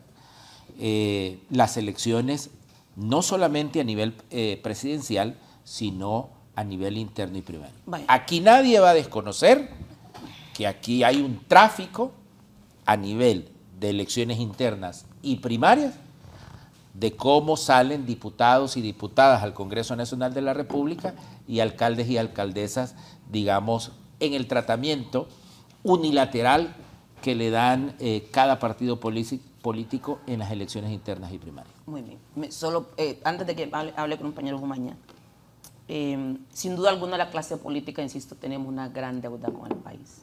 las elecciones no solamente a nivel presidencial, sino a nivel interno y primario. Vaya. Aquí nadie va a desconocer que aquí hay un tráfico a nivel de elecciones internas y primarias, de cómo salen diputados y diputadas al Congreso Nacional de la República y alcaldes y alcaldesas, digamos, en el tratamiento unilateral que le dan cada partido político en las elecciones internas y primarias. Muy bien. Antes de que hable con el compañero Bumaña, sin duda alguna la clase política, insisto, tenemos una gran deuda con el país.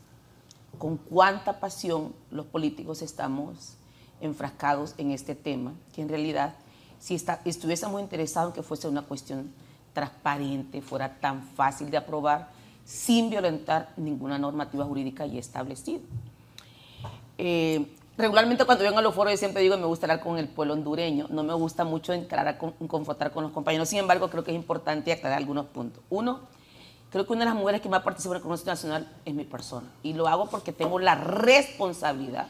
Con cuánta pasión los políticos estamos enfrascados en este tema, que en realidad, si estuviésemos interesados en que fuese una cuestión transparente, fuera tan fácil de aprobar, sin violentar ninguna normativa jurídica ya establecida. Regularmente cuando vengo a los foros yo siempre digo que me gusta hablar con el pueblo hondureño, no me gusta mucho entrar a confrontar con los compañeros, sin embargo creo que es importante aclarar algunos puntos. Uno, creo que una de las mujeres que más participa en el Congreso Nacional es mi persona, y lo hago porque tengo la responsabilidad,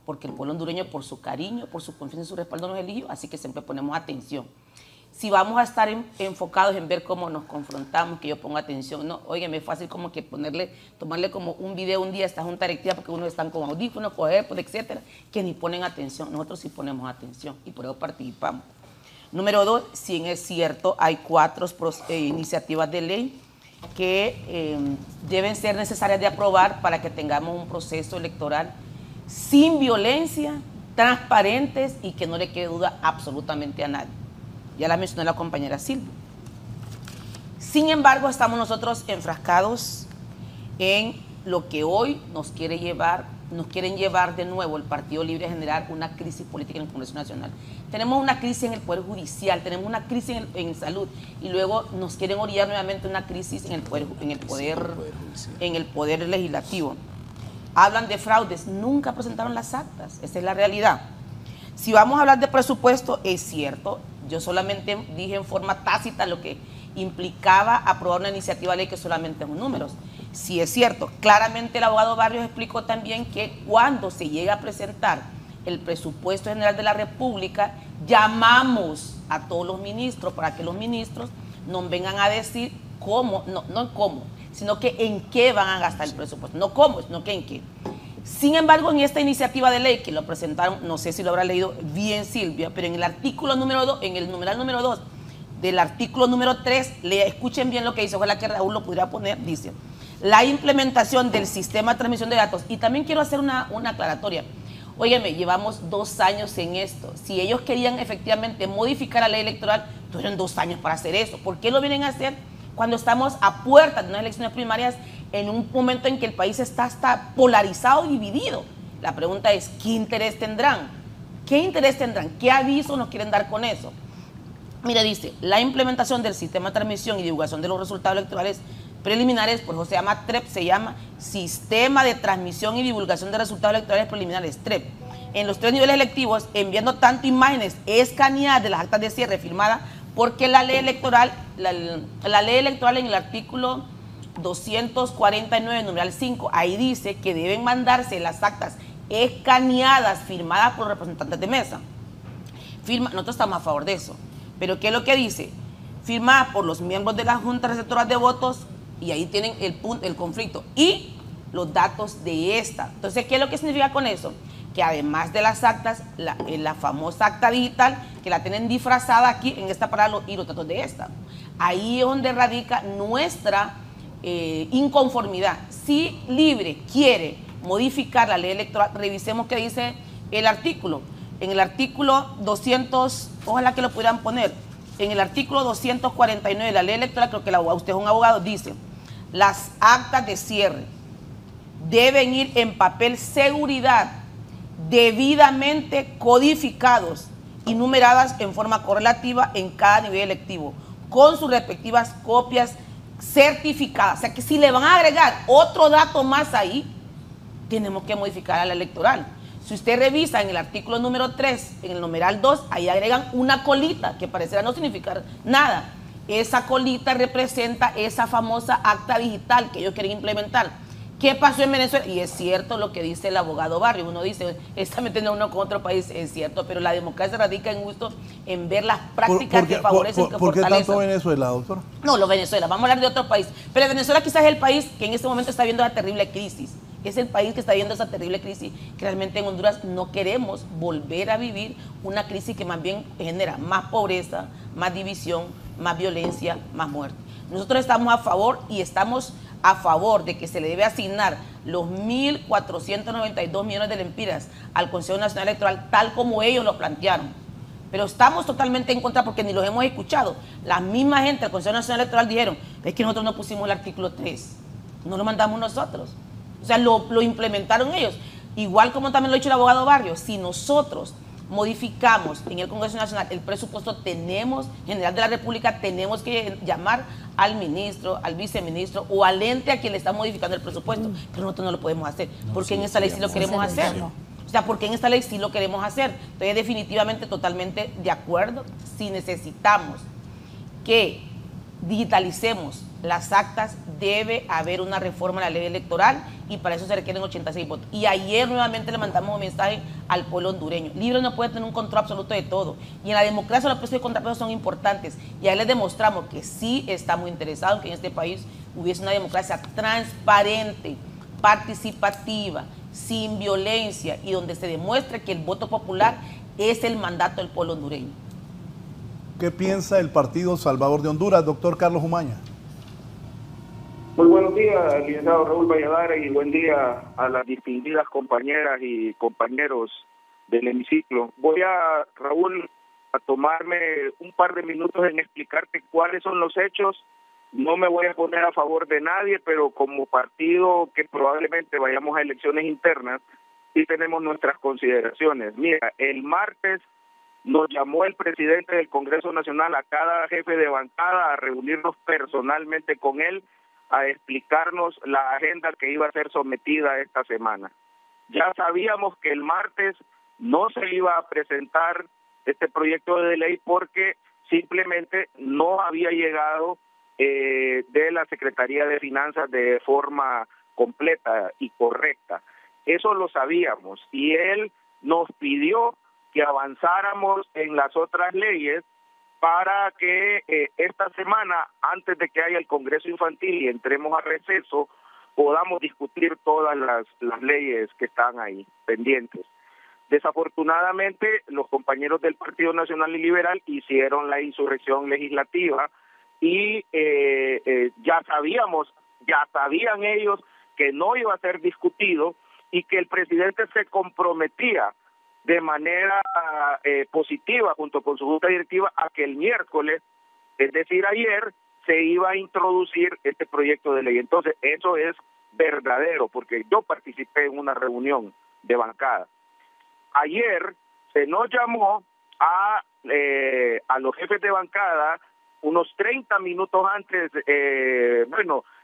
porque el pueblo hondureño por su cariño, por su confianza y su respaldo nos eligió, así que siempre ponemos atención. Si vamos a estar enfocados en ver cómo nos confrontamos, que yo pongo atención, no, óigame, es fácil como que tomarle como un video un día a esta junta directiva porque unos están con audífonos, con AirPods, etcétera, que ni ponen atención. Nosotros sí ponemos atención y por eso participamos. Número 2, si es cierto, hay 4 iniciativas de ley que deben ser necesarias de aprobar para que tengamos un proceso electoral sin violencia, transparentes y que no le quede duda absolutamente a nadie. Ya la mencionó la compañera Silvia. Sin embargo, estamos nosotros enfrascados en lo que hoy nos quiere llevar nos quieren llevar de nuevo el Partido Libre a generar una crisis política en el Congreso Nacional. Tenemos una crisis en el Poder Judicial, tenemos una crisis en salud y luego nos quieren orillar nuevamente una crisis en el poder legislativo. Hablan de fraudes, nunca presentaron las actas, esa es la realidad. Si vamos a hablar de presupuesto, es cierto, yo solamente dije en forma tácita lo que implicaba aprobar una iniciativa de ley que solamente son números. Sí es cierto, claramente el abogado Barrios explicó también que cuando se llega a presentar el presupuesto general de la República, llamamos a todos los ministros para que los ministros nos vengan a decir cómo, no cómo, sino que en qué van a gastar el presupuesto, no cómo, sino que en qué. Sin embargo, en esta iniciativa de ley que lo presentaron, no sé si lo habrá leído bien Silvia, pero en el artículo número 2, en el numeral número 2 del artículo número 3, escuchen bien lo que dice, ojalá que Raúl lo pudiera poner, dice, la implementación del sistema de transmisión de datos, y también quiero hacer una aclaratoria. Óyeme, llevamos 2 años en esto. Si ellos querían efectivamente modificar la ley electoral, tuvieron 2 años para hacer eso. ¿Por qué lo vienen a hacer cuando estamos a puertas de unas elecciones primarias en un momento en que el país está hasta polarizado y dividido? La pregunta es, ¿qué interés tendrán? ¿Qué interés tendrán? ¿Qué aviso nos quieren dar con eso? Mira, dice, la implementación del sistema de transmisión y divulgación de los resultados electorales preliminares, por eso se llama TREP, se llama Sistema de Transmisión y Divulgación de Resultados Electorales Preliminares, TREP. En los 3 niveles electivos, enviando tanto imágenes escaneadas de las actas de cierre firmadas, porque la ley electoral, la ley electoral en el artículo 249, numeral 5, ahí dice que deben mandarse las actas escaneadas firmadas por los representantes de mesa. Nosotros estamos a favor de eso. Pero ¿qué es lo que dice? Firmada por los miembros de la Junta Receptora de Votos, y ahí tienen el conflicto, y los datos de esta. Entonces, ¿qué es lo que significa con eso? Que además de las actas, la famosa acta digital, que la tienen disfrazada aquí en esta para y los datos de esta. Ahí es donde radica nuestra inconformidad. Si Libre quiere modificar la ley electoral, revisemos qué dice el artículo. En el artículo 200, ojalá que lo pudieran poner, en el artículo 249 de la ley electoral, creo que usted es un abogado, dice, las actas de cierre deben ir en papel seguridad, debidamente codificados y numeradas en forma correlativa en cada nivel electivo, con sus respectivas copias certificadas. O sea que si le van a agregar otro dato más ahí, tenemos que modificar a la electoral. Si usted revisa en el artículo número 3, en el numeral 2, ahí agregan una colita que parecerá no significar nada. Esa colita representa esa famosa acta digital que ellos quieren implementar. ¿Qué pasó en Venezuela? Y es cierto lo que dice el abogado Barrio. Uno dice, está metiendo uno con otro país, es cierto, pero la democracia radica en gusto en ver las prácticas que favorecen, que ¿Por qué fortalecen. tanto Venezuela, doctor? No, los Venezuela, vamos a hablar de otro país. Pero Venezuela quizás es el país que en este momento está viendo la terrible crisis. Es el país que está viendo esa terrible crisis, que realmente en Honduras no queremos volver a vivir una crisis que más bien genera más pobreza, más división, más violencia, más muerte. Nosotros estamos a favor y estamos a favor de que se le debe asignar los 1.492 millones de lempiras al Consejo Nacional Electoral tal como ellos lo plantearon. Pero estamos totalmente en contra porque ni los hemos escuchado. La misma gente del Consejo Nacional Electoral dijeron, es que nosotros no pusimos el artículo 3, no lo mandamos nosotros. O sea, lo implementaron ellos. Igual como también lo ha dicho el abogado Barrio, si nosotros modificamos en el Congreso Nacional el presupuesto, general de la República, tenemos que llamar al ministro, al viceministro o al ente a quien le está modificando el presupuesto. Pero nosotros no lo podemos hacer, porque en esta ley sí lo queremos hacer. O sea, porque en esta ley sí lo queremos hacer. Entonces, definitivamente, totalmente de acuerdo. Si necesitamos que digitalicemos las actas, debe haber una reforma a la ley electoral y para eso se requieren 86 votos. Y ayer nuevamente le mandamos un mensaje al pueblo hondureño. Libre no puede tener un control absoluto de todo. Y en la democracia los precios de contrapesos son importantes. Y ahí les demostramos que sí estamos interesados en que en este país hubiese una democracia transparente, participativa, sin violencia y donde se demuestre que el voto popular es el mandato del pueblo hondureño. ¿Qué piensa el Partido Salvador de Honduras, doctor Carlos Umaña? Muy buenos días, licenciado Raúl Valladares, y buen día a las distinguidas compañeras y compañeros del hemiciclo. Voy a, Raúl, a tomarme un par de minutos en explicarte cuáles son los hechos no me voy a poner a favor de nadie, pero como partido que probablemente vayamos a elecciones internas, sí tenemos nuestras consideraciones. Mira, el martes nos llamó el presidente del Congreso Nacional a cada jefe de bancada a reunirnos personalmente con él, a explicarnos la agenda que iba a ser sometida esta semana. Ya sabíamos que el martes no se iba a presentar este proyecto de ley porque simplemente no había llegado de la Secretaría de Finanzas de forma completa y correcta. Eso lo sabíamos y él nos pidió que avanzáramos en las otras leyes para que esta semana, antes de que haya el Congreso Infantil y entremos a receso, podamos discutir todas las leyes que están ahí pendientes. Desafortunadamente, los compañeros del Partido Nacional y Liberal hicieron la insurrección legislativa y ya sabían ellos que no iba a ser discutido y que el presidente se comprometía de manera positiva junto con su junta directiva a que el miércoles, es decir ayer, se iba a introducir este proyecto de ley. Entonces eso es verdadero porque yo participé en una reunión de bancada. Ayer se nos llamó a los jefes de bancada unos 30 minutos antes,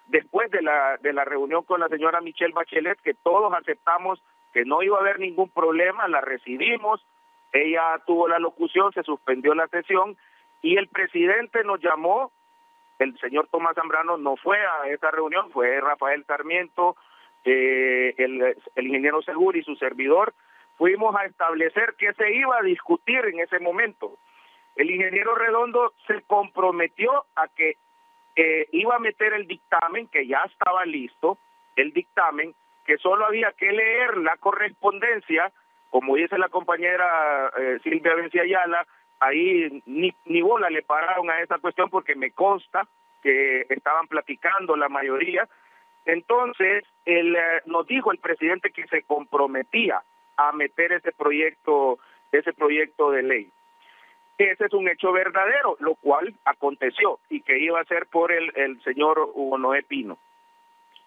después de la reunión con la señora Michelle Bachelet, que todos aceptamos que no iba a haber ningún problema, la recibimos, ella tuvo la locución, se suspendió la sesión y el presidente nos llamó, el señor Tomás Zambrano no fue a esa reunión, fue Rafael Sarmiento, el ingeniero Segura y su servidor, fuimos a establecer qué se iba a discutir en ese momento. El ingeniero Redondo se comprometió a que iba a meter el dictamen, que ya estaba listo, el dictamen, que solo había que leer la correspondencia, como dice la compañera Silvia Bencia Ayala, ahí ni bola le pararon a esa cuestión porque me consta que estaban platicando la mayoría. Entonces, nos dijo el presidente que se comprometía a meter ese proyecto de ley. Ese es un hecho verdadero, lo cual aconteció y que iba a ser por el señor Hugo Noé Pino.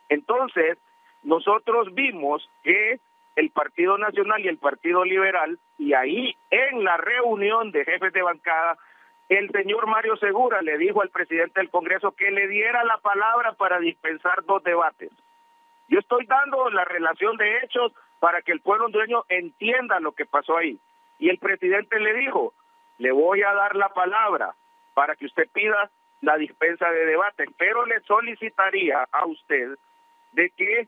Entonces, nosotros vimos que el Partido Nacional y el Partido Liberal, y ahí en la reunión de jefes de bancada, el señor Mario Segura le dijo al presidente del Congreso que le diera la palabra para dispensar 2 debates. Yo estoy dando la relación de hechos para que el pueblo hondureño entienda lo que pasó ahí. Y el presidente le dijo, le voy a dar la palabra para que usted pida la dispensa de debate, pero le solicitaría a usted de que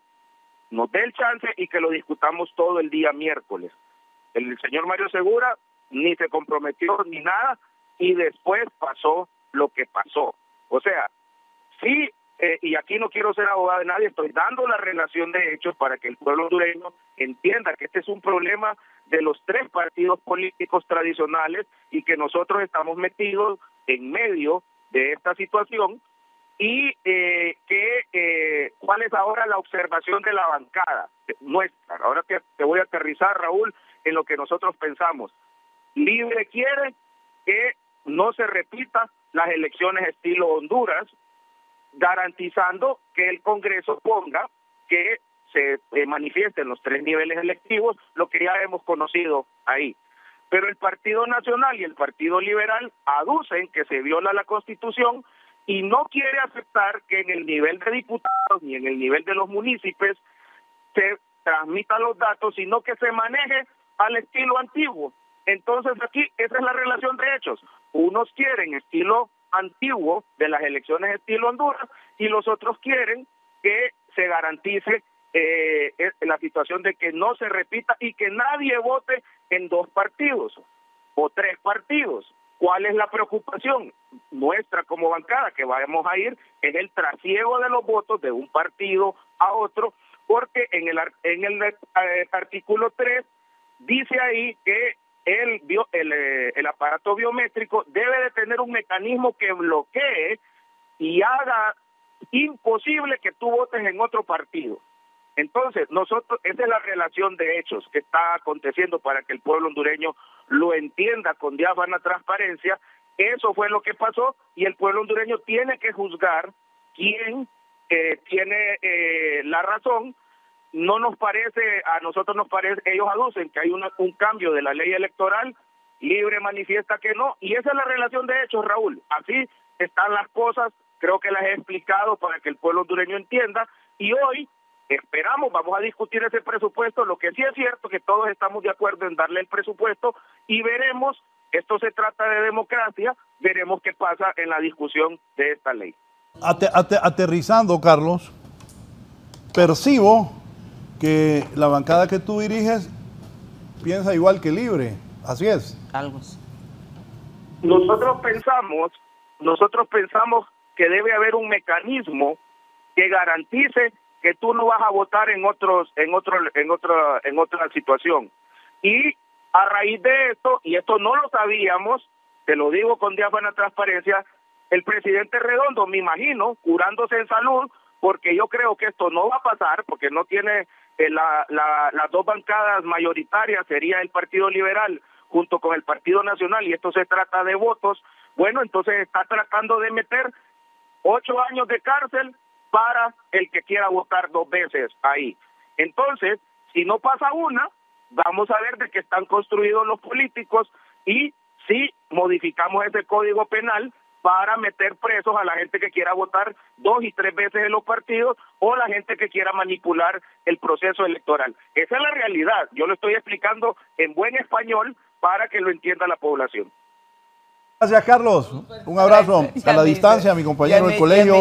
nos dé el chance y que lo discutamos todo el día miércoles. El señor Mario Segura ni se comprometió ni nada y después pasó lo que pasó. O sea, sí, y aquí no quiero ser abogado de nadie, estoy dando la relación de hechos para que el pueblo hondureño entienda que este es un problema de los 3 partidos políticos tradicionales y que nosotros estamos metidos en medio de esta situación y cuál es ahora la observación de la bancada nuestra. Ahora te voy a aterrizar, Raúl, en lo que nosotros pensamos. Libre quiere que no se repita las elecciones estilo Honduras, garantizando que el Congreso ponga que se manifiesten los 3 niveles electivos, lo que ya hemos conocido ahí. Pero el Partido Nacional y el Partido Liberal aducen que se viola la Constitución y no quiere aceptar que en el nivel de diputados ni en el nivel de los municipios se transmitan los datos, sino que se maneje al estilo antiguo. Entonces aquí esa es la relación de hechos. Unos quieren estilo antiguo de las elecciones estilo Honduras y los otros quieren que se garantice la situación de que no se repita y que nadie vote en 2 partidos o 3 partidos. ¿Cuál es la preocupación nuestra como bancada? Que vamos a ir en el trasiego de los votos de un partido a otro, porque en el artículo 3 dice ahí que el aparato biométrico debe de tener un mecanismo que bloquee y haga imposible que tú votes en otro partido. Entonces, esa es la relación de hechos que está aconteciendo para que el pueblo hondureño lo entienda con diáfana transparencia Eso fue lo que pasó y el pueblo hondureño tiene que juzgar quién tiene la razón. No nos parece, a nosotros nos parece, ellos aducen que hay un cambio de la ley electoral, Libre manifiesta que no, y esa es la relación de hechos, Raúl. Así están las cosas, creo que las he explicado para que el pueblo hondureño entienda, y hoy esperamos, vamos a discutir ese presupuesto. Lo que sí es cierto que todos estamos de acuerdo en darle el presupuesto y veremos, esto se trata de democracia, veremos qué pasa en la discusión de esta ley. Aterrizando, Carlos, percibo que la bancada que tú diriges piensa igual que Libre, así es. Algo. Nosotros pensamos que debe haber un mecanismo que garantice que tú no vas a votar en otra situación. Y a raíz de esto, y esto no lo sabíamos, te lo digo con diáfana transparencia, el presidente Redondo, me imagino, curándose en salud, porque yo creo que esto no va a pasar, porque no tiene las dos bancadas mayoritarias, sería el Partido Liberal junto con el Partido Nacional, y esto se trata de votos. Bueno, entonces está tratando de meter 8 años de cárcel para el que quiera votar 2 veces ahí. Entonces, si no pasa una, vamos a ver de qué están construidos los políticos y si modificamos ese código penal para meter presos a la gente que quiera votar 2 y 3 veces en los partidos o la gente que quiera manipular el proceso electoral. Esa es la realidad. Yo lo estoy explicando en buen español para que lo entienda la población. Gracias, Carlos. Un abrazo a la distancia a mi compañero del colegio,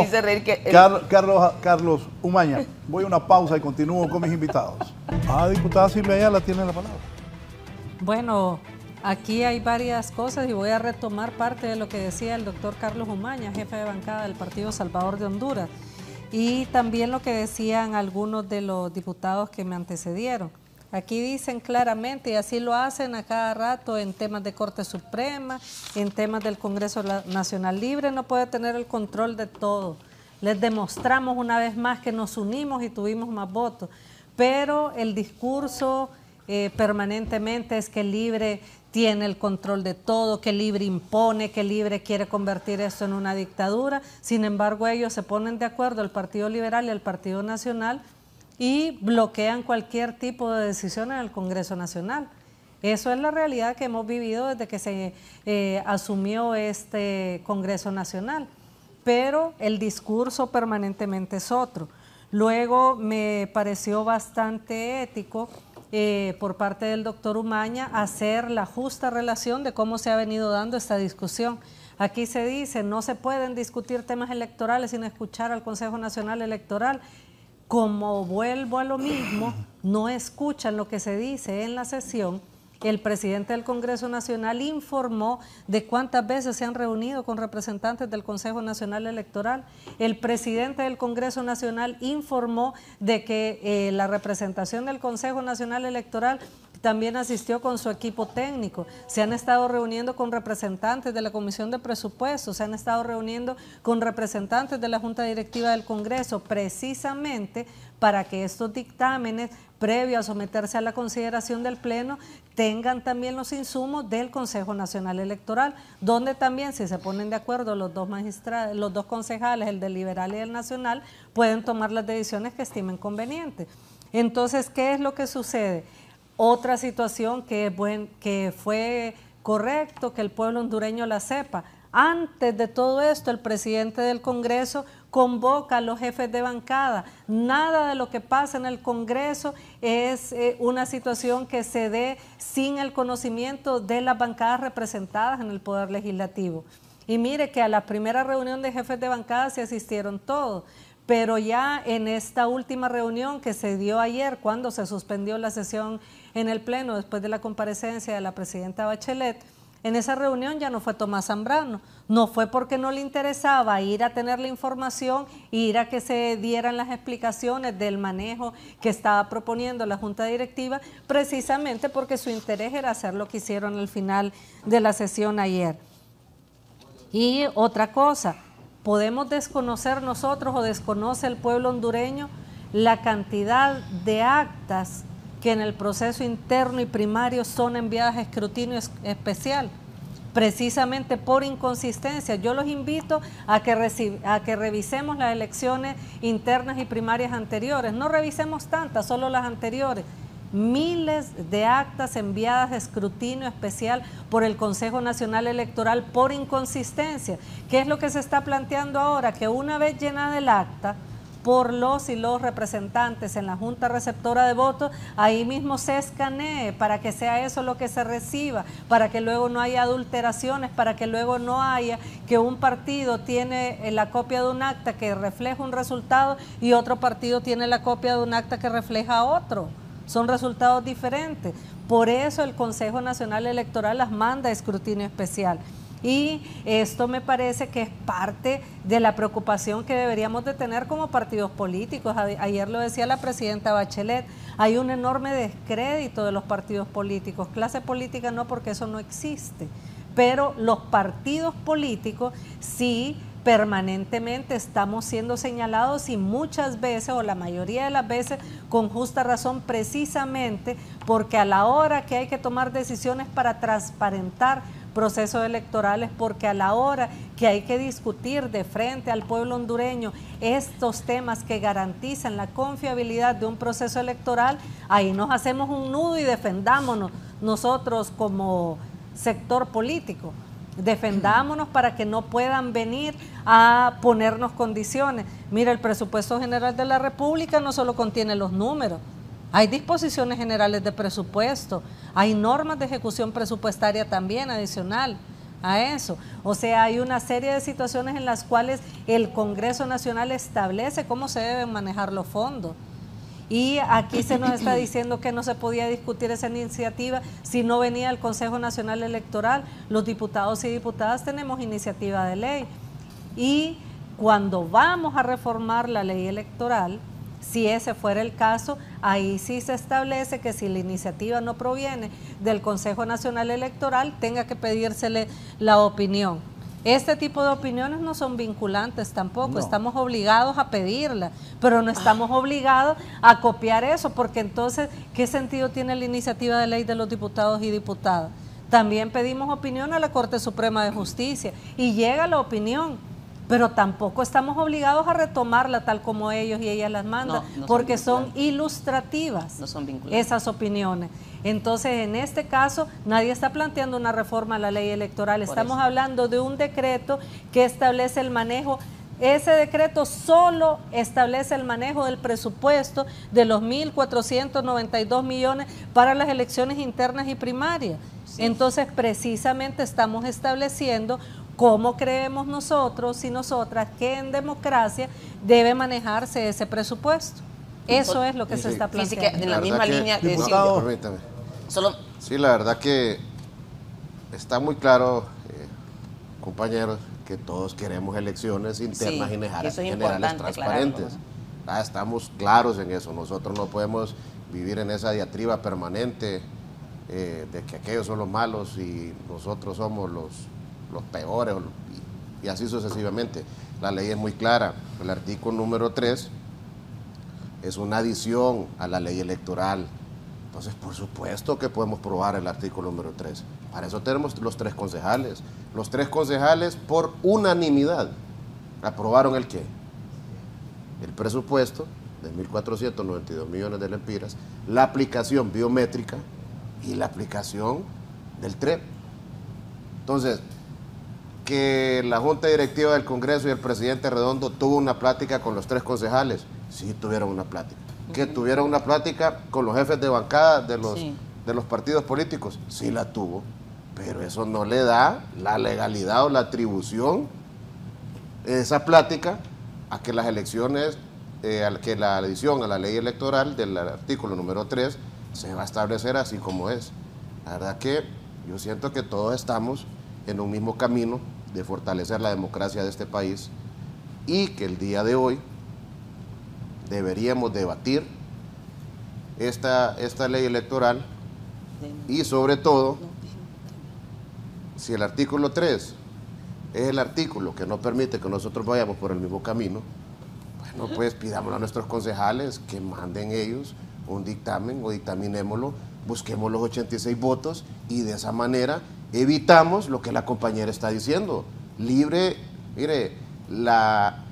Carlos Umaña. Voy a una pausa y continúo con mis invitados. Diputada Silvia Ayala tiene la palabra. Bueno, aquí hay varias cosas y voy a retomar parte de lo que decía el doctor Carlos Umaña, jefe de bancada del Partido Salvador de Honduras, y también lo que decían algunos de los diputados que me antecedieron. Aquí dicen claramente, y así lo hacen a cada rato en temas de Corte Suprema, en temas del Congreso Nacional Libre, no puede tener el control de todo. Les demostramos una vez más que nos unimos y tuvimos más votos, pero el discurso permanentemente es que Libre tiene el control de todo, que Libre impone, que Libre quiere convertir esto en una dictadura. Sin embargo, ellos se ponen de acuerdo, el Partido Liberal y el Partido Nacional, y bloquean cualquier tipo de decisión en el Congreso Nacional. Eso es la realidad que hemos vivido desde que se asumió este Congreso Nacional, pero el discurso permanentemente es otro. Luego me pareció bastante ético por parte del doctor Umaña hacer la justa relación de cómo se ha venido dando esta discusión. Aquí se dice, no se pueden discutir temas electorales sin escuchar al Consejo Nacional Electoral. Como vuelvo a lo mismo, no escuchan lo que se dice en la sesión. El presidente del Congreso Nacional informó de cuántas veces se han reunido con representantes del Consejo Nacional Electoral. El presidente del Congreso Nacional informó de que la representación del Consejo Nacional Electoral también asistió con su equipo técnico. Se han estado reuniendo con representantes de la Comisión de Presupuestos, se han estado reuniendo con representantes de la Junta Directiva del Congreso, precisamente para que estos dictámenes, previo a someterse a la consideración del Pleno, tengan también los insumos del Consejo Nacional Electoral, donde también, si se ponen de acuerdo los dos magistrados, los dos concejales, el del Liberal y el Nacional, pueden tomar las decisiones que estimen convenientes. Entonces, ¿qué es lo que sucede? Otra situación que fue correcto que el pueblo hondureño la sepa. Antes de todo esto, el presidente del Congreso convoca a los jefes de bancada. Nada de lo que pasa en el Congreso es una situación que se dé sin el conocimiento de las bancadas representadas en el Poder Legislativo. Y mire que a la primera reunión de jefes de bancada se asistieron todos. Pero ya en esta última reunión que se dio ayer, cuando se suspendió la sesión en el Pleno después de la comparecencia de la presidenta Bachelet, en esa reunión ya no fue Tomás Zambrano, no fue porque no le interesaba ir a tener la información, ir a que se dieran las explicaciones del manejo que estaba proponiendo la Junta Directiva, precisamente porque su interés era hacer lo que hicieron al final de la sesión ayer. Y otra cosa, podemos desconocer nosotros o desconoce el pueblo hondureño la cantidad de actas que en el proceso interno y primario son enviadas a escrutinio especial. precisamente por inconsistencia. Yo los invito a que revisemos las elecciones internas y primarias anteriores. No revisemos tantas, solo las anteriores. Miles de actas enviadas de escrutinio especial por el Consejo Nacional Electoral por inconsistencia. ¿Qué es lo que se está planteando ahora? Que una vez llenada el acta por los y los representantes en la Junta Receptora de Votos, ahí mismo se escanee para que sea eso lo que se reciba, para que luego no haya adulteraciones, para que luego no haya que un partido tiene la copia de un acta que refleja un resultado y otro partido tiene la copia de un acta que refleja otro. Son resultados diferentes. Por eso el Consejo Nacional Electoral las manda a escrutinio especial. Y esto me parece que es parte de la preocupación que deberíamos de tener como partidos políticos. Ayer lo decía la presidenta Bachelet, hay un enorme descrédito de los partidos políticos. Clase política no, porque eso no existe. Pero los partidos políticos sí permanentemente estamos siendo señalados y muchas veces, o la mayoría de las veces, con justa razón, precisamente porque a la hora que hay que tomar decisiones para transparentar procesos electorales, porque a la hora que hay que discutir de frente al pueblo hondureño estos temas que garantizan la confiabilidad de un proceso electoral, ahí nos hacemos un nudo y defendámonos nosotros como sector político. Defendámonos para que no puedan venir a ponernos condiciones. Mira, el presupuesto general de la República no solo contiene los números, hay disposiciones generales de presupuesto, hay normas de ejecución presupuestaria también adicional a eso. O sea, hay una serie de situaciones en las cuales el Congreso Nacional establece cómo se deben manejar los fondos. Y aquí se nos está diciendo que no se podía discutir esa iniciativa si no venía el Consejo Nacional Electoral. Los diputados y diputadas tenemos iniciativa de ley. Y cuando vamos a reformar la ley electoral, si ese fuera el caso, ahí sí se establece que si la iniciativa no proviene del Consejo Nacional Electoral, tenga que pedírsele la opinión. Este tipo de opiniones no son vinculantes tampoco, no. Estamos obligados a pedirla, pero no estamos obligados a copiar eso, porque entonces, ¿qué sentido tiene la iniciativa de ley de los diputados y diputadas? También pedimos opinión a la Corte Suprema de Justicia y llega la opinión, pero tampoco estamos obligados a retomarla tal como ellos y ellas las mandan, porque son ilustrativas, no son vinculantes esas opiniones. Entonces, en este caso, nadie está planteando una reforma a la ley electoral, estamos hablando de un decreto que establece el manejo. Ese decreto solo establece el manejo del presupuesto de los 1.492 millones para las elecciones internas y primarias. Sí. Entonces, precisamente estamos estableciendo cómo creemos nosotros y nosotras que en democracia debe manejarse ese presupuesto. Eso es lo que se está planteando. Física, en la misma línea que permítame. Sí, la verdad que está muy claro, compañeros, que todos queremos elecciones internas y generales transparentes. Estamos claros en eso. Nosotros no podemos vivir en esa diatriba permanente de que aquellos son los malos y nosotros somos los peores y así sucesivamente. La ley es muy clara. El artículo número 3 es una adición a la ley electoral. Entonces, por supuesto que podemos probar el artículo número 3. Para eso tenemos los 3 concejales. Los 3 concejales por unanimidad aprobaron ¿el qué? El presupuesto de 1.492 millones de lempiras, la aplicación biométrica y la aplicación del TREP. Entonces, que la Junta Directiva del Congreso y el presidente Redondo tuvo una plática con los 3 concejales, sí tuvieron una plática. Que tuvieron una plática con los jefes de bancada de los partidos políticos, sí la tuvo, pero eso no le da la legalidad o la atribución de esa plática a que las elecciones, que la adición a la ley electoral del artículo número 3 se va a establecer así como es. La verdad que yo siento que todos estamos en un mismo camino de fortalecer la democracia de este país y que el día de hoy deberíamos debatir esta ley electoral y sobre todo, si el artículo 3 es el artículo que no permite que nosotros vayamos por el mismo camino, bueno, pues pidámosle a nuestros concejales que manden ellos un dictamen o dictaminémoslo, busquemos los 86 votos y de esa manera evitamos lo que la compañera está diciendo. Libre, mire, la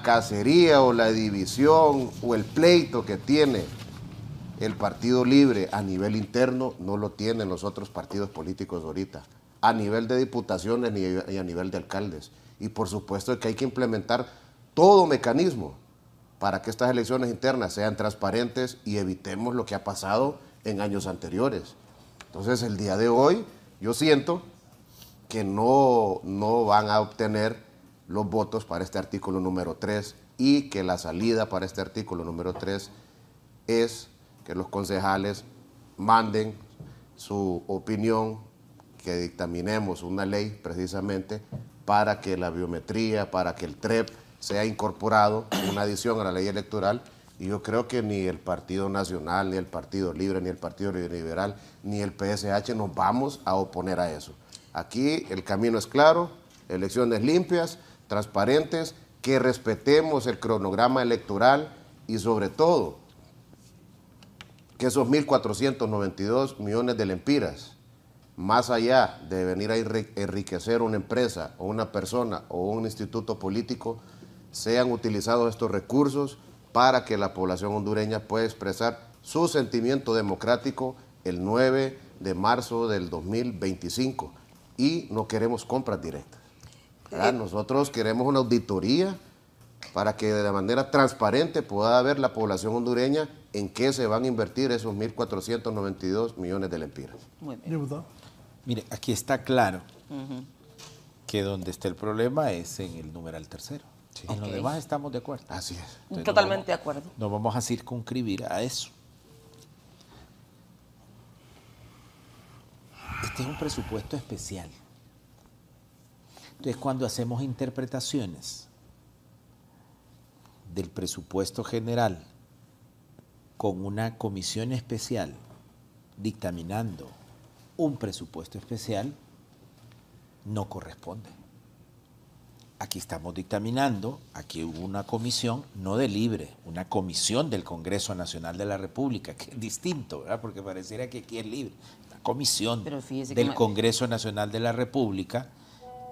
cacería o la división o el pleito que tiene el Partido Libre a nivel interno no lo tienen los otros partidos políticos ahorita, a nivel de diputaciones y a nivel de alcaldes. Y por supuesto que hay que implementar todo mecanismo para que estas elecciones internas sean transparentes y evitemos lo que ha pasado en años anteriores. Entonces, el día de hoy, yo siento que no van a obtener los votos para este artículo número 3 y que la salida para este artículo número 3 es que los concejales manden su opinión, que dictaminemos una ley precisamente para que la biometría, para que el TREP sea incorporado, una adición a la ley electoral. Y yo creo que ni el Partido Nacional, ni el Partido Libre, ni el Partido Liberal, ni el PSH nos vamos a oponer a eso. Aquí el camino es claro, elecciones limpias, transparentes, que respetemos el cronograma electoral y sobre todo que esos 1.492 millones de lempiras, más allá de venir a enriquecer una empresa o una persona o un instituto político, sean utilizados estos recursos para que la población hondureña pueda expresar su sentimiento democrático el 9 de marzo del 2025. Y no queremos compras directas. Nosotros queremos una auditoría para que de manera transparente pueda ver la población hondureña en qué se van a invertir esos 1.492 millones de lempiras. Muy bien. Mire, aquí está claro que donde está el problema es en el numeral tercero. Sí. En lo demás estamos de acuerdo. Así es. Entonces, Totalmente de acuerdo. No vamos a circunscribir a eso. Este es un presupuesto especial. Entonces, cuando hacemos interpretaciones del presupuesto general con una comisión especial dictaminando un presupuesto especial, no corresponde. Aquí estamos dictaminando, aquí hubo una comisión, no de Libre, una comisión del Congreso Nacional de la República, que es distinto, ¿verdad? Porque pareciera que aquí es Libre. Una comisión del Congreso Nacional de la República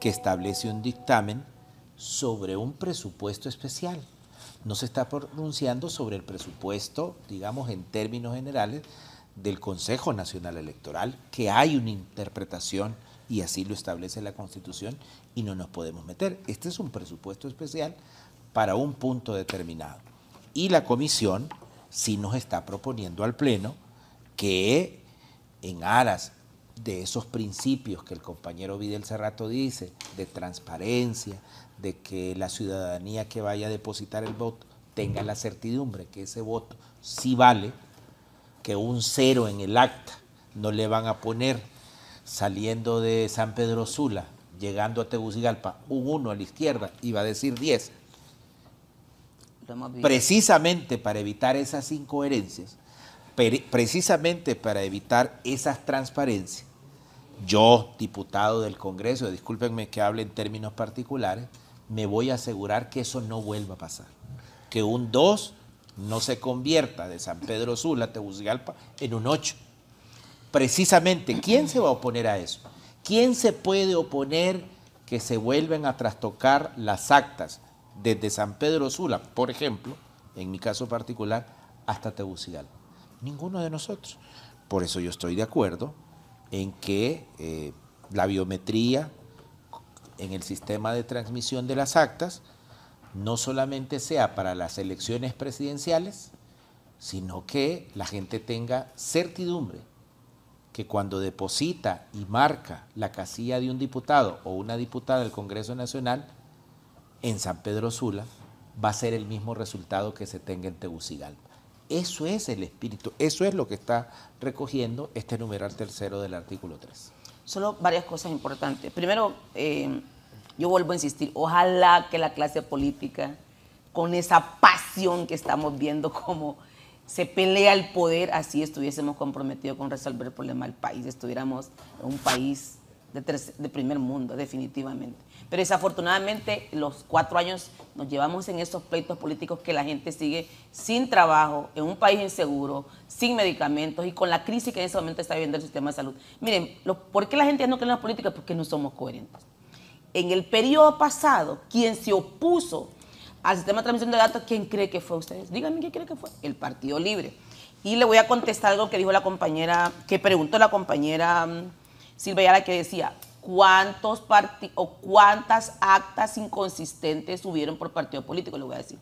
que establece un dictamen sobre un presupuesto especial. No se está pronunciando sobre el presupuesto, digamos, en términos generales, del Consejo Nacional Electoral, que hay una interpretación y así lo establece la Constitución y no nos podemos meter. Este es un presupuesto especial para un punto determinado. Y la Comisión sí nos está proponiendo al Pleno que en aras de esos principios que el compañero Vidal Cerrato dice, de transparencia, de que la ciudadanía que vaya a depositar el voto tenga la certidumbre que ese voto sí vale, que un 0 en el acta no le van a poner saliendo de San Pedro Sula, llegando a Tegucigalpa, un 1 a la izquierda y va a decir 10. Precisamente para evitar esas incoherencias, precisamente para evitar esas transparencias, yo, diputado del Congreso, discúlpenme que hable en términos particulares, me voy a asegurar que eso no vuelva a pasar. Que un 2 no se convierta de San Pedro Sula a Tegucigalpa en un 8. Precisamente, ¿quién se va a oponer a eso? ¿Quién se puede oponer que se vuelvan a trastocar las actas desde San Pedro Sula, por ejemplo, en mi caso particular, hasta Tegucigalpa? Ninguno de nosotros. Por eso yo estoy de acuerdo en que la biometría en el sistema de transmisión de las actas no solamente sea para las elecciones presidenciales, sino que la gente tenga certidumbre que cuando deposita y marca la casilla de un diputado o una diputada del Congreso Nacional en San Pedro Sula, va a ser el mismo resultado que se tenga en Tegucigalpa. Eso es el espíritu, eso es lo que está recogiendo este numeral tercero del artículo 3. Solo varias cosas importantes. Primero, yo vuelvo a insistir, ojalá que la clase política, con esa pasión que estamos viendo como se pelea el poder, así estuviésemos comprometidos con resolver el problema del país, estuviéramos en un país de primer mundo, definitivamente. Pero desafortunadamente los 4 años nos llevamos en esos pleitos políticos que la gente sigue sin trabajo, en un país inseguro, sin medicamentos y con la crisis que en ese momento está viviendo el sistema de salud. Miren, ¿por qué la gente no cree en la política? Porque no somos coherentes. En el periodo pasado, quien se opuso al sistema de transmisión de datos, ¿quién cree que fue ustedes? Díganme quién cree que fue. El Partido Libre. Y le voy a contestar algo que dijo la compañera, que preguntó la compañera Silvia Ayala, que decía, ¿cuántas actas inconsistentes hubieron por partido político? Le voy a decir.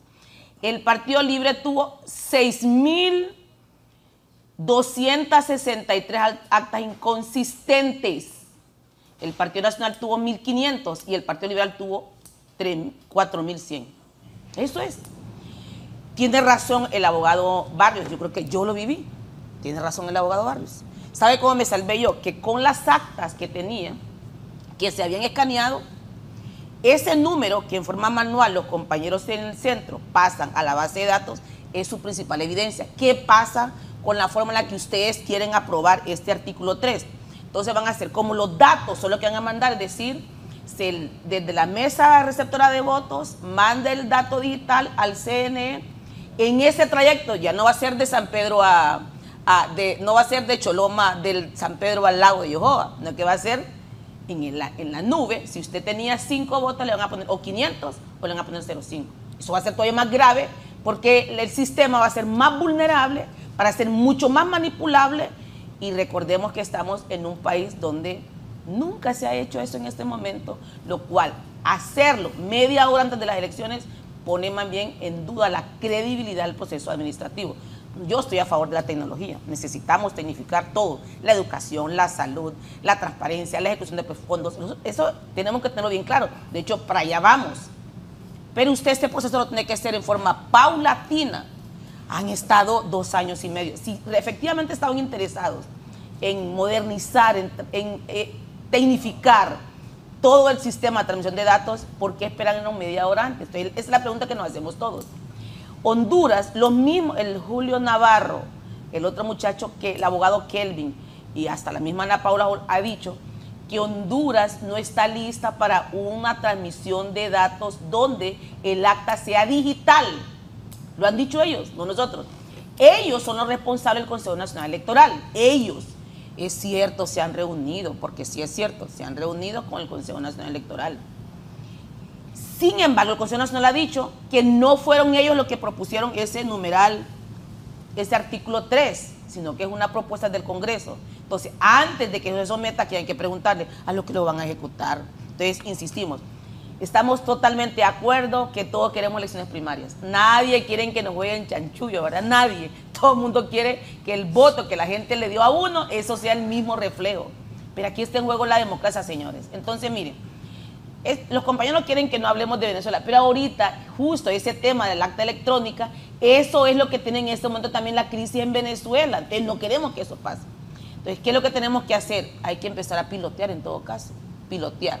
El Partido Libre tuvo 6.263 actas inconsistentes. El Partido Nacional tuvo 1.500 y el Partido Liberal tuvo 4.100. Eso es. Tiene razón el abogado Barrios, yo creo que yo lo viví. Tiene razón el abogado Barrios. ¿Sabe cómo me salvé yo? Que con las actas que tenía, que se habían escaneado, ese número que en forma manual los compañeros en el centro pasan a la base de datos es su principal evidencia. ¿Qué pasa con la forma en la que ustedes quieren aprobar este artículo 3? Entonces van a hacer como los datos son lo que van a mandar, es decir, desde la mesa receptora de votos manda el dato digital al CNE. En ese trayecto ya no va a ser de San Pedro no va a ser de Choloma, del San Pedro al lago de Yohoa, no, que va a ser en la nube. Si usted tenía 5 votos, le van a poner o 500 o le van a poner 0,5. Eso va a ser todavía más grave porque el sistema va a ser más vulnerable, para ser mucho más manipulable. Y recordemos que estamos en un país donde nunca se ha hecho eso en este momento, lo cual hacerlo media hora antes de las elecciones pone más bien en duda la credibilidad del proceso administrativo. Yo estoy a favor de la tecnología, necesitamos tecnificar todo, la educación, la salud, la transparencia, la ejecución de fondos, eso tenemos que tenerlo bien claro, de hecho para allá vamos. Pero usted este proceso lo tiene que hacer en forma paulatina. Han estado 2 años y medio. Si efectivamente estaban interesados en modernizar, en tecnificar todo el sistema de transmisión de datos, ¿por qué esperan una media hora antes? Entonces, esa es la pregunta que nos hacemos todos. Honduras, lo mismo, el Julio Navarro, el otro muchacho, que el abogado Kelvin, y hasta la misma Ana Paula ha dicho que Honduras no está lista para una transmisión de datos donde el acta sea digital. Lo han dicho ellos, no nosotros. Ellos son los responsables del Consejo Nacional Electoral. Ellos, es cierto, se han reunido, porque sí es cierto, se han reunido con el Consejo Nacional Electoral. Sin embargo, el Consejo Nacional ha dicho que no fueron ellos los que propusieron ese numeral, ese artículo 3, sino que es una propuesta del Congreso. Entonces, antes de que se someta, que hay que preguntarle a los que lo van a ejecutar. Entonces, insistimos, estamos totalmente de acuerdo que todos queremos elecciones primarias. Nadie quiere que nos jueguen chanchullo, ¿verdad? Nadie. Todo el mundo quiere que el voto que la gente le dio a uno, eso sea el mismo reflejo. Pero aquí está en juego la democracia, señores. Entonces, miren, los compañeros quieren que no hablemos de Venezuela, pero ahorita, justo ese tema del acta electrónica, eso es lo que tiene en este momento también la crisis en Venezuela. Entonces, no queremos que eso pase. Entonces, ¿qué es lo que tenemos que hacer? Hay que empezar a pilotear en todo caso, pilotear.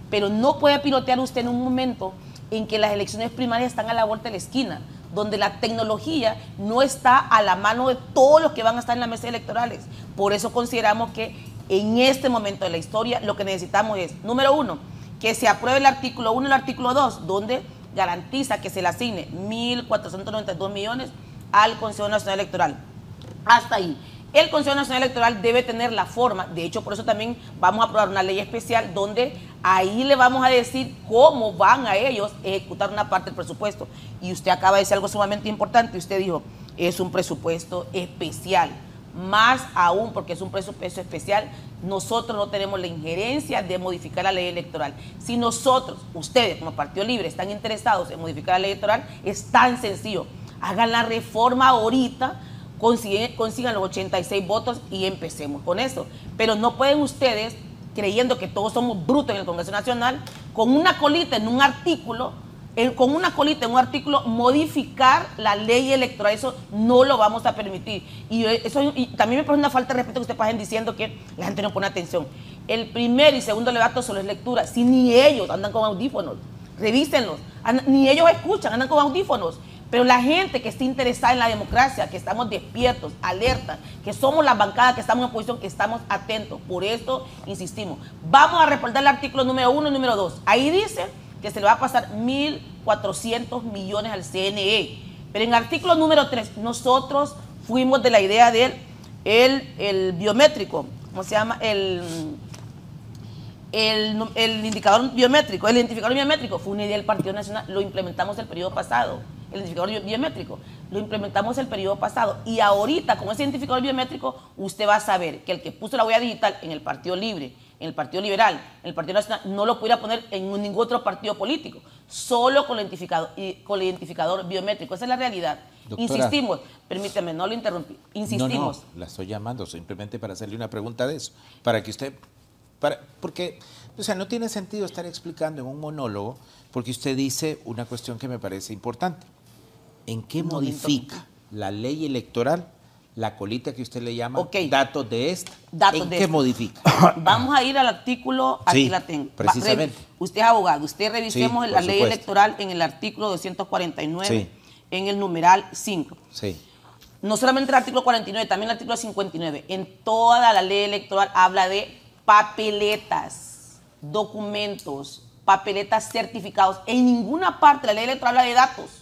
Pero no puede pilotear usted en un momento en que las elecciones primarias están a la vuelta de la esquina, donde la tecnología no está a la mano de todos los que van a estar en las mesas electorales. Por eso consideramos que en este momento de la historia lo que necesitamos es, número 1, que se apruebe el artículo 1 y el artículo 2, donde garantiza que se le asigne 1.492 millones al Consejo Nacional Electoral. Hasta ahí. El Consejo Nacional Electoral debe tener la forma, de hecho por eso también vamos a aprobar una ley especial donde ahí le vamos a decir cómo van a ellos ejecutar una parte del presupuesto. Y usted acaba de decir algo sumamente importante, usted dijo, es un presupuesto especial, más aún porque es un presupuesto especial, nosotros no tenemos la injerencia de modificar la ley electoral. Si nosotros, ustedes como Partido Libre, están interesados en modificar la ley electoral, es tan sencillo, hagan la reforma ahorita, consigan los 86 votos y empecemos con eso. Pero no pueden ustedes, creyendo que todos somos brutos en el Congreso Nacional, con una colita en un artículo, modificar la ley electoral. Eso no lo vamos a permitir. Y también me parece una falta de respeto que ustedes pasen diciendo que la gente no pone atención. El primer y segundo legato solo es lectura. Si ni ellos andan con audífonos, revísenlos. Ni ellos escuchan, andan con audífonos. Pero la gente que está interesada en la democracia, que estamos despiertos, alertas, que somos la bancada, que estamos en oposición, que estamos atentos. Por esto insistimos. Vamos a respaldar el artículo número 1 y número 2. Ahí dice que se le va a pasar 1.400 millones al CNE. Pero en el artículo número 3, nosotros fuimos de la idea del el biométrico, ¿cómo se llama? El indicador biométrico. El identificador biométrico fue una idea del Partido Nacional, lo implementamos el periodo pasado. El identificador biométrico lo implementamos el periodo pasado. Y ahorita, con ese identificador biométrico, usted va a saber que el que puso la huella digital en el Partido Libre, en el Partido Liberal, en el Partido Nacional, no lo pudiera poner en ningún otro partido político, solo con el identificador biométrico. Esa es la realidad. Doctora, insistimos, permíteme, no lo interrumpí, insistimos. No, la estoy llamando simplemente para hacerle una pregunta de eso, para que usted, porque, o sea, no tiene sentido estar explicando en un monólogo, porque usted dice una cuestión que me parece importante. ¿En qué modifica la ley electoral la colita que usted le llama datos de esta? ¿En qué modifica? Vamos a ir al artículo, aquí la tengo. Precisamente. Usted es abogado, usted revisemos la ley electoral en el artículo 249, en el numeral 5. Sí. No solamente el artículo 49, también el artículo 59. En toda la ley electoral habla de papeletas, documentos, papeletas certificados. En ninguna parte de la ley electoral habla de datos.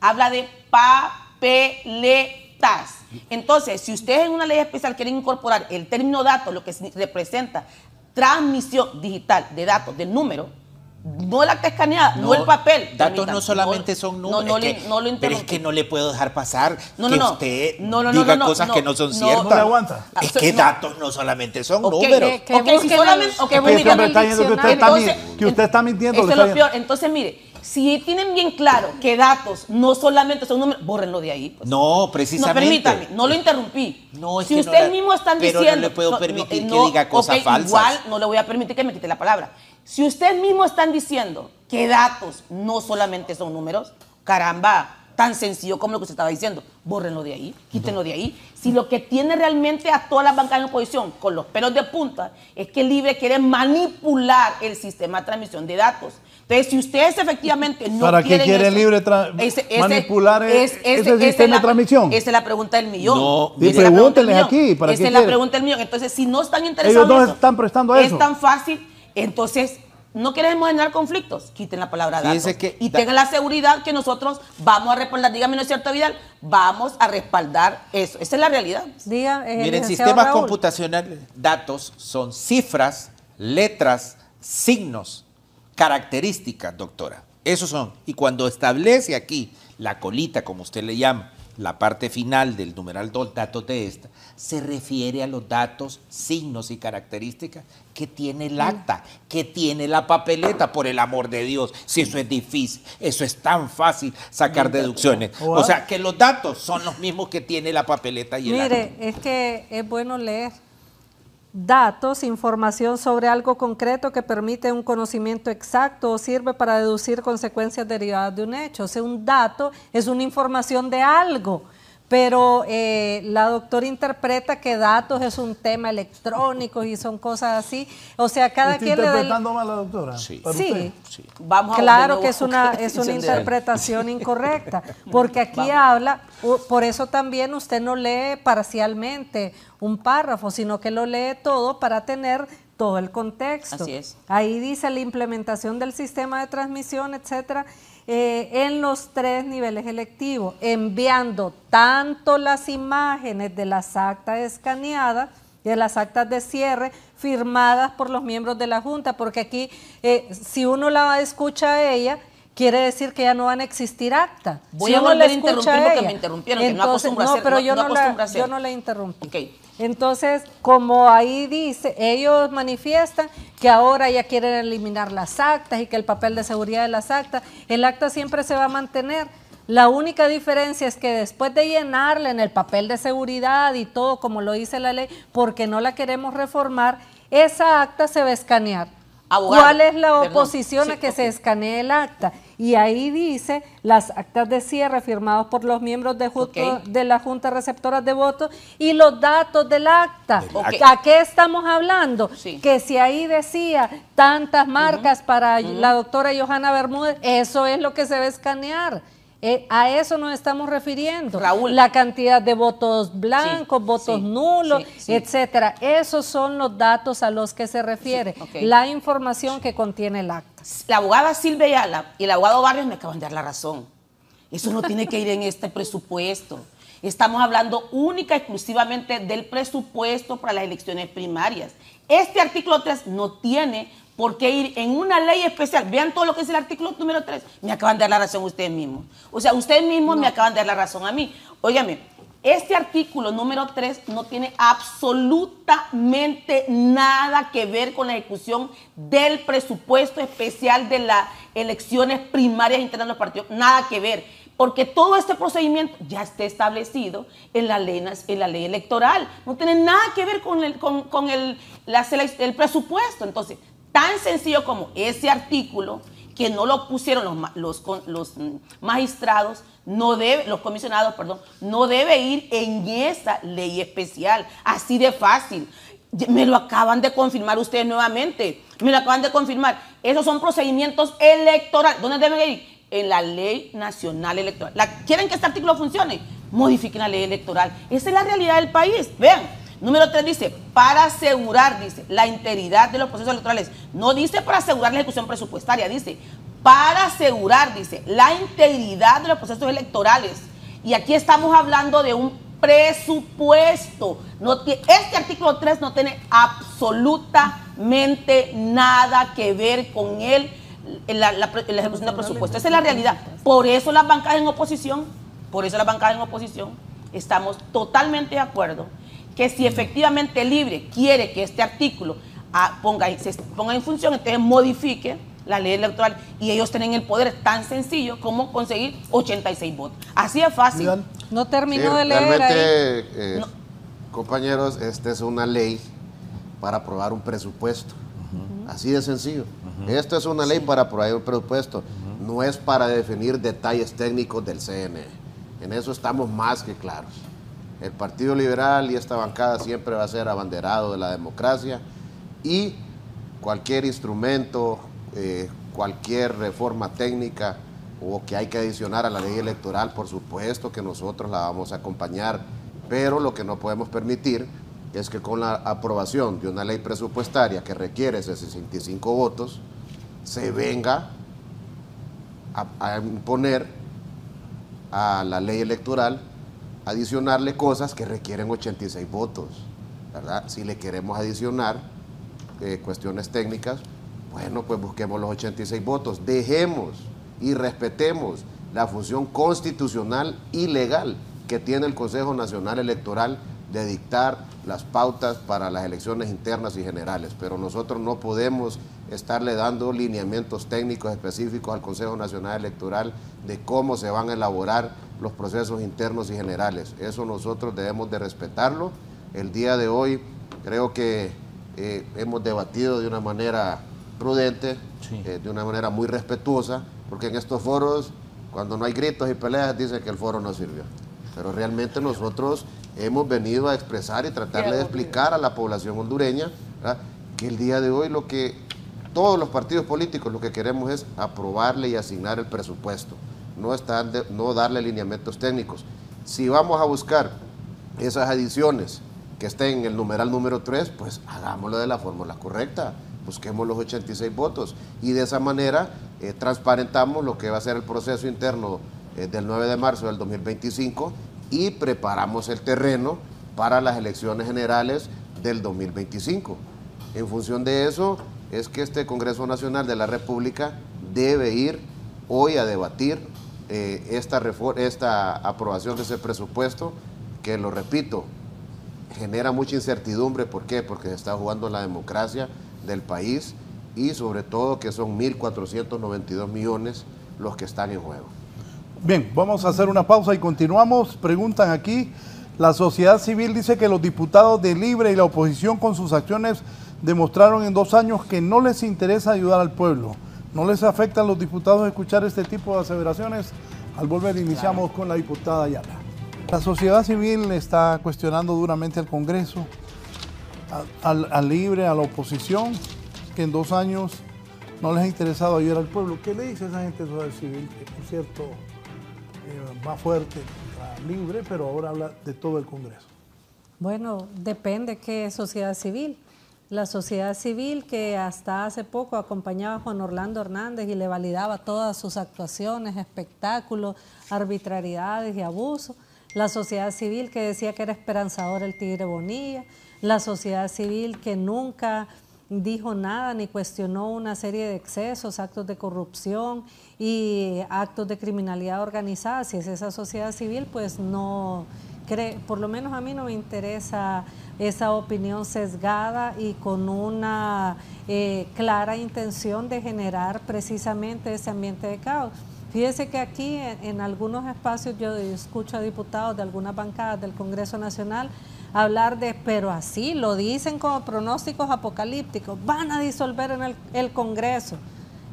Habla de papeletas. Entonces, si ustedes en una ley especial quieren incorporar el término datos, lo que representa transmisión digital de datos del número, no el acta escaneada, no el papel. Datos no solamente son números, pero es que no le puedo dejar pasar que usted diga cosas que no son ciertas. No le aguanta. Es que datos no solamente son números. Que usted está mintiendo. Eso es lo peor. Entonces, mire, si tienen bien claro que datos no solamente son números, bórrenlo de ahí. Pues. No, precisamente. No, permítame, no lo interrumpí. No, es si que ustedes mismos están diciendo... Pero no le puedo permitir que diga cosas falsas. Igual no le voy a permitir que me quite la palabra. Si ustedes mismos están diciendo que datos no solamente son números, caramba, tan sencillo como lo que usted estaba diciendo, bórrenlo de ahí, quítenlo de ahí. Si lo que tiene realmente a todas las bancadas en oposición con los pelos de punta es que el Libre quiere manipular el sistema de transmisión de datos. Entonces, si ustedes efectivamente no ¿para qué quiere el Libre manipular ese sistema de transmisión? Esa es la pregunta del millón. No, pregúntenles aquí. Esa es la pregunta del millón. Entonces, si no están interesados ellos no están prestando a eso. Es tan fácil. Entonces, no queremos generar conflictos. Quiten la palabra datos. Y tengan la seguridad que nosotros vamos a respaldar. Dígame, ¿no es cierto, Vidal? Vamos a respaldar eso. Esa es la realidad. Miren, sistemas computacionales, datos son cifras, letras, signos, características, doctora. Esos son. Y cuando establece aquí la colita, como usted le llama, la parte final del numeral 2, datos de esta, se refiere a los datos, signos y características que tiene el acta, que tiene la papeleta, por el amor de Dios. Si eso es difícil, eso es tan fácil sacar deducciones. O sea, que los datos son los mismos que tiene la papeleta y el acta. Mire, es que es bueno leer. Datos, información sobre algo concreto que permite un conocimiento exacto o sirve para deducir consecuencias derivadas de un hecho. O sea, un dato es una información de algo, pero la doctora interpreta que datos es un tema electrónico y son cosas así. O sea, cada quien le da... ¿Está interpretando mal la doctora? Sí. Vamos claro que es una interpretación incorrecta, porque aquí habla, por eso también usted no lee parcialmente un párrafo, sino que lo lee todo para tener todo el contexto. Así es. Ahí dice la implementación del sistema de transmisión, etcétera, en los 3 niveles electivos, enviando tanto las imágenes de las actas escaneadas, de las actas de cierre firmadas por los miembros de la Junta, porque aquí si uno la escucha a ella, quiere decir que ya no van a existir actas. Voy a volver a interrumpir porque me interrumpieron. Entonces, que no acostumbro a hacer. Pero yo no la interrumpí. Okay. Entonces, como ahí dice, ellos manifiestan que ahora ya quieren eliminar las actas y que el papel de seguridad de las actas, el acta siempre se va a mantener. La única diferencia es que después de llenarla en el papel de seguridad y todo como lo dice la ley, porque no la queremos reformar, esa acta se va a escanear. Abogado, ¿cuál es la oposición a que se escanee el acta? Y ahí dice las actas de cierre firmados por los miembros de la Junta Receptora de Votos y los datos del acta. ¿A qué estamos hablando? Que si ahí decía tantas marcas para la doctora Johanna Bermúdez, eso es lo que se va a escanear. A eso nos estamos refiriendo. Raúl. La cantidad de votos blancos, Sí, votos sí, nulos, sí. etcétera. Esos son los datos a los que se refiere Sí, ok. la información que contiene el acta. La abogada Silvia Ayala y el abogado Barrios me acaban de dar la razón. Eso no tiene que ir en este presupuesto. Estamos hablando única y exclusivamente del presupuesto para las elecciones primarias. Este artículo 3 no tiene por qué ir en una ley especial. Vean todo lo que es el artículo número 3. Me acaban de dar la razón ustedes mismos. O sea, ustedes mismos me acaban de dar la razón a mí. Óigame, este artículo número 3 no tiene absolutamente nada que ver con la ejecución del presupuesto especial de las elecciones primarias internas de los partidos. Nada que ver. Porque todo este procedimiento ya está establecido en la ley electoral. No tiene nada que ver con el presupuesto. Entonces, tan sencillo como ese artículo, que no lo pusieron los magistrados, los comisionados, perdón, no debe ir en esa ley especial. Así de fácil. Me lo acaban de confirmar ustedes nuevamente. Me lo acaban de confirmar. Esos son procedimientos electorales. ¿Dónde deben ir? En la Ley Nacional Electoral. ¿Quieren que este artículo funcione? Modifiquen la ley electoral. Esa es la realidad del país. Vean, número 3 dice, para asegurar, dice, la integridad de los procesos electorales. No dice para asegurar la ejecución presupuestaria, dice, para asegurar, dice, la integridad de los procesos electorales. Y aquí estamos hablando de un presupuesto. Este artículo 3 no tiene absolutamente nada que ver con la ejecución del presupuesto. Esa es la realidad. Por eso las bancadas en oposición, estamos totalmente de acuerdo que si efectivamente Libre quiere que este artículo se ponga en función, entonces modifique la ley electoral y ellos tienen el poder tan sencillo como conseguir 86 votos. Así es fácil. No terminó Sí, de leer realmente, ahí. compañeros, esta es una ley para aprobar un presupuesto. Así de sencillo. Esto es una ley para aprobar un presupuesto. No es para definir detalles técnicos del CNE. En eso estamos más que claros. El Partido Liberal y esta bancada siempre va a ser abanderado de la democracia y cualquier instrumento, cualquier reforma técnica o que hay que adicionar a la ley electoral, por supuesto que nosotros la vamos a acompañar, pero lo que no podemos permitir es que con la aprobación de una ley presupuestaria que requiere 65 votos, se venga a imponer a la ley electoral, adicionarle cosas que requieren 86 votos, ¿verdad? Si le queremos adicionar cuestiones técnicas, bueno, pues busquemos los 86 votos, dejemos y respetemos la función constitucional y legal que tiene el Consejo Nacional Electoral de dictar las pautas para las elecciones internas y generales, pero nosotros no podemos estarle dando lineamientos técnicos específicos al Consejo Nacional Electoral de cómo se van a elaborar los procesos internos y generales. Eso nosotros debemos de respetarlo. El día de hoy creo que hemos debatido de una manera prudente, sí, de una manera muy respetuosa, porque en estos foros, cuando no hay gritos y peleas, dicen que el foro no sirvió. Pero realmente nosotros hemos venido a expresar y tratarle de explicar a la población hondureña, ¿verdad?, que el día de hoy lo que todos los partidos políticos lo que queremos es aprobarle y asignar el presupuesto, no darle lineamientos técnicos. Si vamos a buscar esas adiciones que estén en el numeral número 3, pues hagámoslo de la fórmula correcta, busquemos los 86 votos y de esa manera transparentamos lo que va a ser el proceso interno del 9 de marzo del 2025 y preparamos el terreno para las elecciones generales del 2025. En función de eso es que este Congreso Nacional de la República debe ir hoy a debatir esta aprobación de ese presupuesto que, lo repito, genera mucha incertidumbre. ¿Por qué? Porque se está jugando la democracia del país y sobre todo que son 1.492 millones los que están en juego. Bien, vamos a hacer una pausa y continuamos. Preguntan aquí, la sociedad civil dice que los diputados de Libre y la oposición con sus acciones demostraron en 2 años que no les interesa ayudar al pueblo. ¿No les afecta a los diputados escuchar este tipo de aseveraciones? Al volver iniciamos con la diputada Ayala. La sociedad civil está cuestionando duramente al Congreso, al Libre, a la oposición, que en 2 años no les ha interesado ayudar al pueblo. ¿Qué le dice a esa gente de la sociedad civil? Que, por cierto, va fuerte contra Libre, pero ahora habla de todo el Congreso. Bueno, depende qué sociedad civil. La sociedad civil que hasta hace poco acompañaba a Juan Orlando Hernández y le validaba todas sus actuaciones, espectáculos, arbitrariedades y abusos. La sociedad civil que decía que era esperanzador el Tigre Bonilla. La sociedad civil que nunca dijo nada ni cuestionó una serie de excesos, actos de corrupción y actos de criminalidad organizada. Si es esa sociedad civil, pues no cree, por lo menos a mí no me interesa esa opinión sesgada y con una clara intención de generar precisamente ese ambiente de caos. Fíjese que aquí en algunos espacios yo escucho a diputados de algunas bancadas del Congreso Nacional hablar de, pero así lo dicen como pronósticos apocalípticos, van a disolver en el Congreso.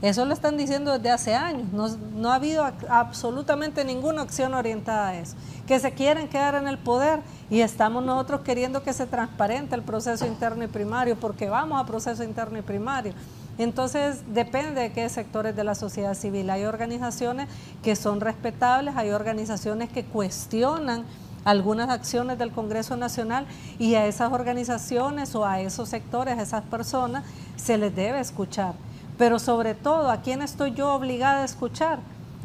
Eso lo están diciendo desde hace años, no ha habido absolutamente ninguna acción orientada a eso. Que se quieren quedar en el poder y estamos nosotros queriendo que se transparente el proceso interno y primario, porque vamos a proceso interno y primario. Entonces depende de qué sectores de la sociedad civil. Hay organizaciones que son respetables, hay organizaciones que cuestionan algunas acciones del Congreso Nacional y a esas organizaciones o a esos sectores, a esas personas, se les debe escuchar. Pero sobre todo, ¿a quién estoy yo obligada a escuchar?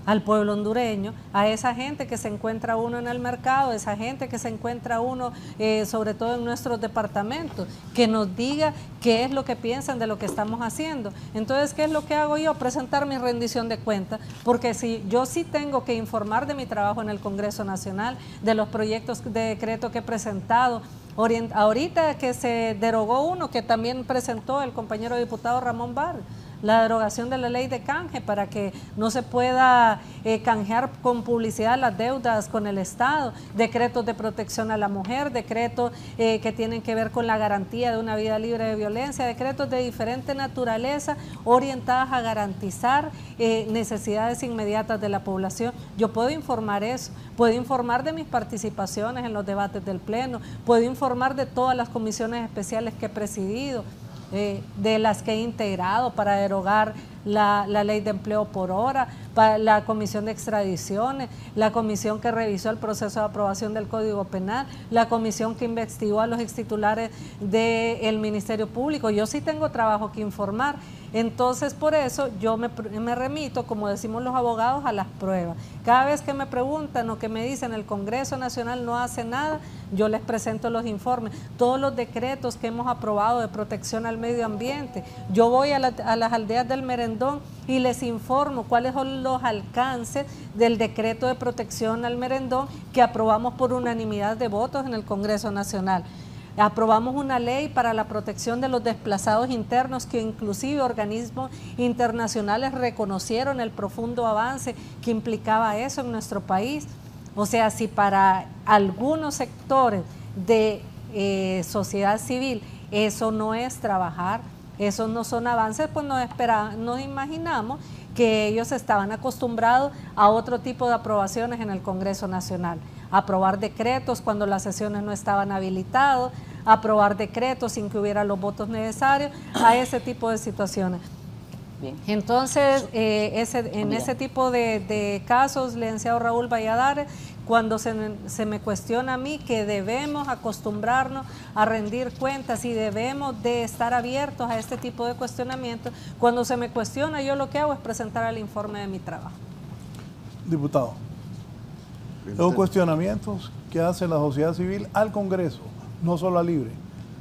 Al pueblo hondureño, a esa gente que se encuentra uno en el mercado, esa gente que se encuentra uno sobre todo en nuestros departamentos, que nos diga qué es lo que piensan de lo que estamos haciendo. Entonces, ¿qué es lo que hago yo? Presentar mi rendición de cuentas, porque si yo sí tengo que informar de mi trabajo en el Congreso Nacional, de los proyectos de decreto que he presentado. Ahorita que se derogó uno que también presentó el compañero diputado Ramón Barrios, la derogación de la ley de canje para que no se pueda canjear con publicidad las deudas con el Estado, decretos de protección a la mujer, decretos que tienen que ver con la garantía de una vida libre de violencia, decretos de diferente naturaleza orientadas a garantizar necesidades inmediatas de la población. Yo puedo informar eso, puedo informar de mis participaciones en los debates del Pleno, puedo informar de todas las comisiones especiales que he presidido, de las que he integrado para derogar la ley de empleo por hora, para la comisión de extradiciones, la comisión que revisó el proceso de aprobación del Código Penal, la comisión que investigó a los extitulares del Ministerio Público. Yo sí tengo trabajo que informar. Entonces, por eso yo me remito, como decimos los abogados, a las pruebas. Cada vez que me preguntan o que me dicen el Congreso Nacional no hace nada, yo les presento los informes. Todos los decretos que hemos aprobado de protección al medio ambiente, yo voy a las aldeas del Merendón y les informo cuáles son los alcances del decreto de protección al Merendón que aprobamos por unanimidad de votos en el Congreso Nacional. Aprobamos una ley para la protección de los desplazados internos que inclusive organismos internacionales reconocieron el profundo avance que implicaba eso en nuestro país. O sea, si para algunos sectores de sociedad civil eso no es trabajar, esos no son avances, pues nos imaginamos que ellos estaban acostumbrados a otro tipo de aprobaciones en el Congreso Nacional. Aprobar decretos cuando las sesiones no estaban habilitadas, aprobar decretos sin que hubiera los votos necesarios, a ese tipo de situaciones. Bien. Entonces, ese tipo de casos, licenciado Raúl Valladares, cuando se me cuestiona a mí que debemos acostumbrarnos a rendir cuentas y debemos de estar abiertos a este tipo de cuestionamientos, cuando se me cuestiona, yo lo que hago es presentar el informe de mi trabajo. Diputado, los cuestionamientos que hace la sociedad civil al Congreso, no solo a Libre,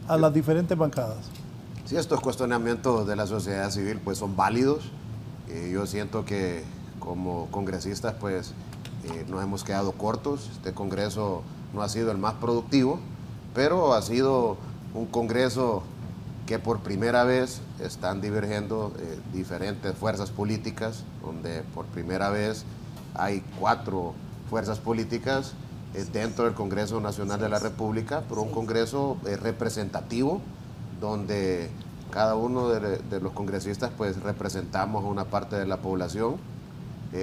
a las diferentes bancadas. Sí, estos cuestionamientos de la sociedad civil pues son válidos. Yo siento que como congresistas pues nos hemos quedado cortos. Este Congreso no ha sido el más productivo, pero ha sido un Congreso que por primera vez están divergiendo diferentes fuerzas políticas, donde por primera vez hay 4 fuerzas políticas dentro del Congreso Nacional de la República, pero un Congreso representativo, donde cada uno de los congresistas pues representamos a una parte de la población.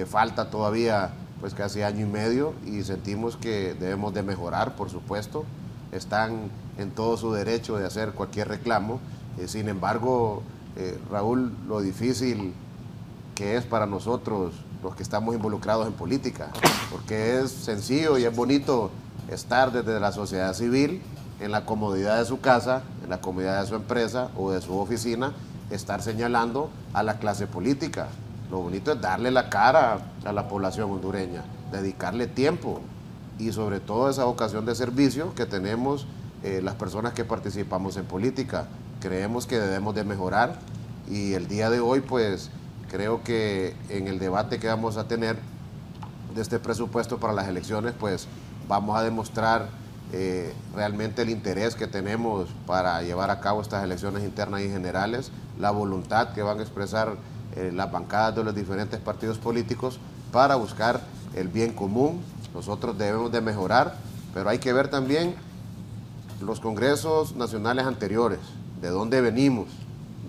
Falta todavía pues casi año y medio y sentimos que debemos de mejorar, por supuesto. Están en todo su derecho de hacer cualquier reclamo. Sin embargo, Raúl, lo difícil que es para nosotros los que estamos involucrados en política, porque es sencillo y es bonito estar desde la sociedad civil en la comodidad de su casa, en la comodidad de su empresa o de su oficina, estar señalando a la clase política. Lo bonito es darle la cara a la población hondureña, dedicarle tiempo y sobre todo esa vocación de servicio que tenemos las personas que participamos en política. Creemos que debemos de mejorar y el día de hoy pues creo que en el debate que vamos a tener de este presupuesto para las elecciones pues vamos a demostrar realmente el interés que tenemos para llevar a cabo estas elecciones internas y generales, la voluntad que van a expresar las bancadas de los diferentes partidos políticos para buscar el bien común. Nosotros debemos de mejorar, pero hay que ver también los congresos nacionales anteriores, de dónde venimos,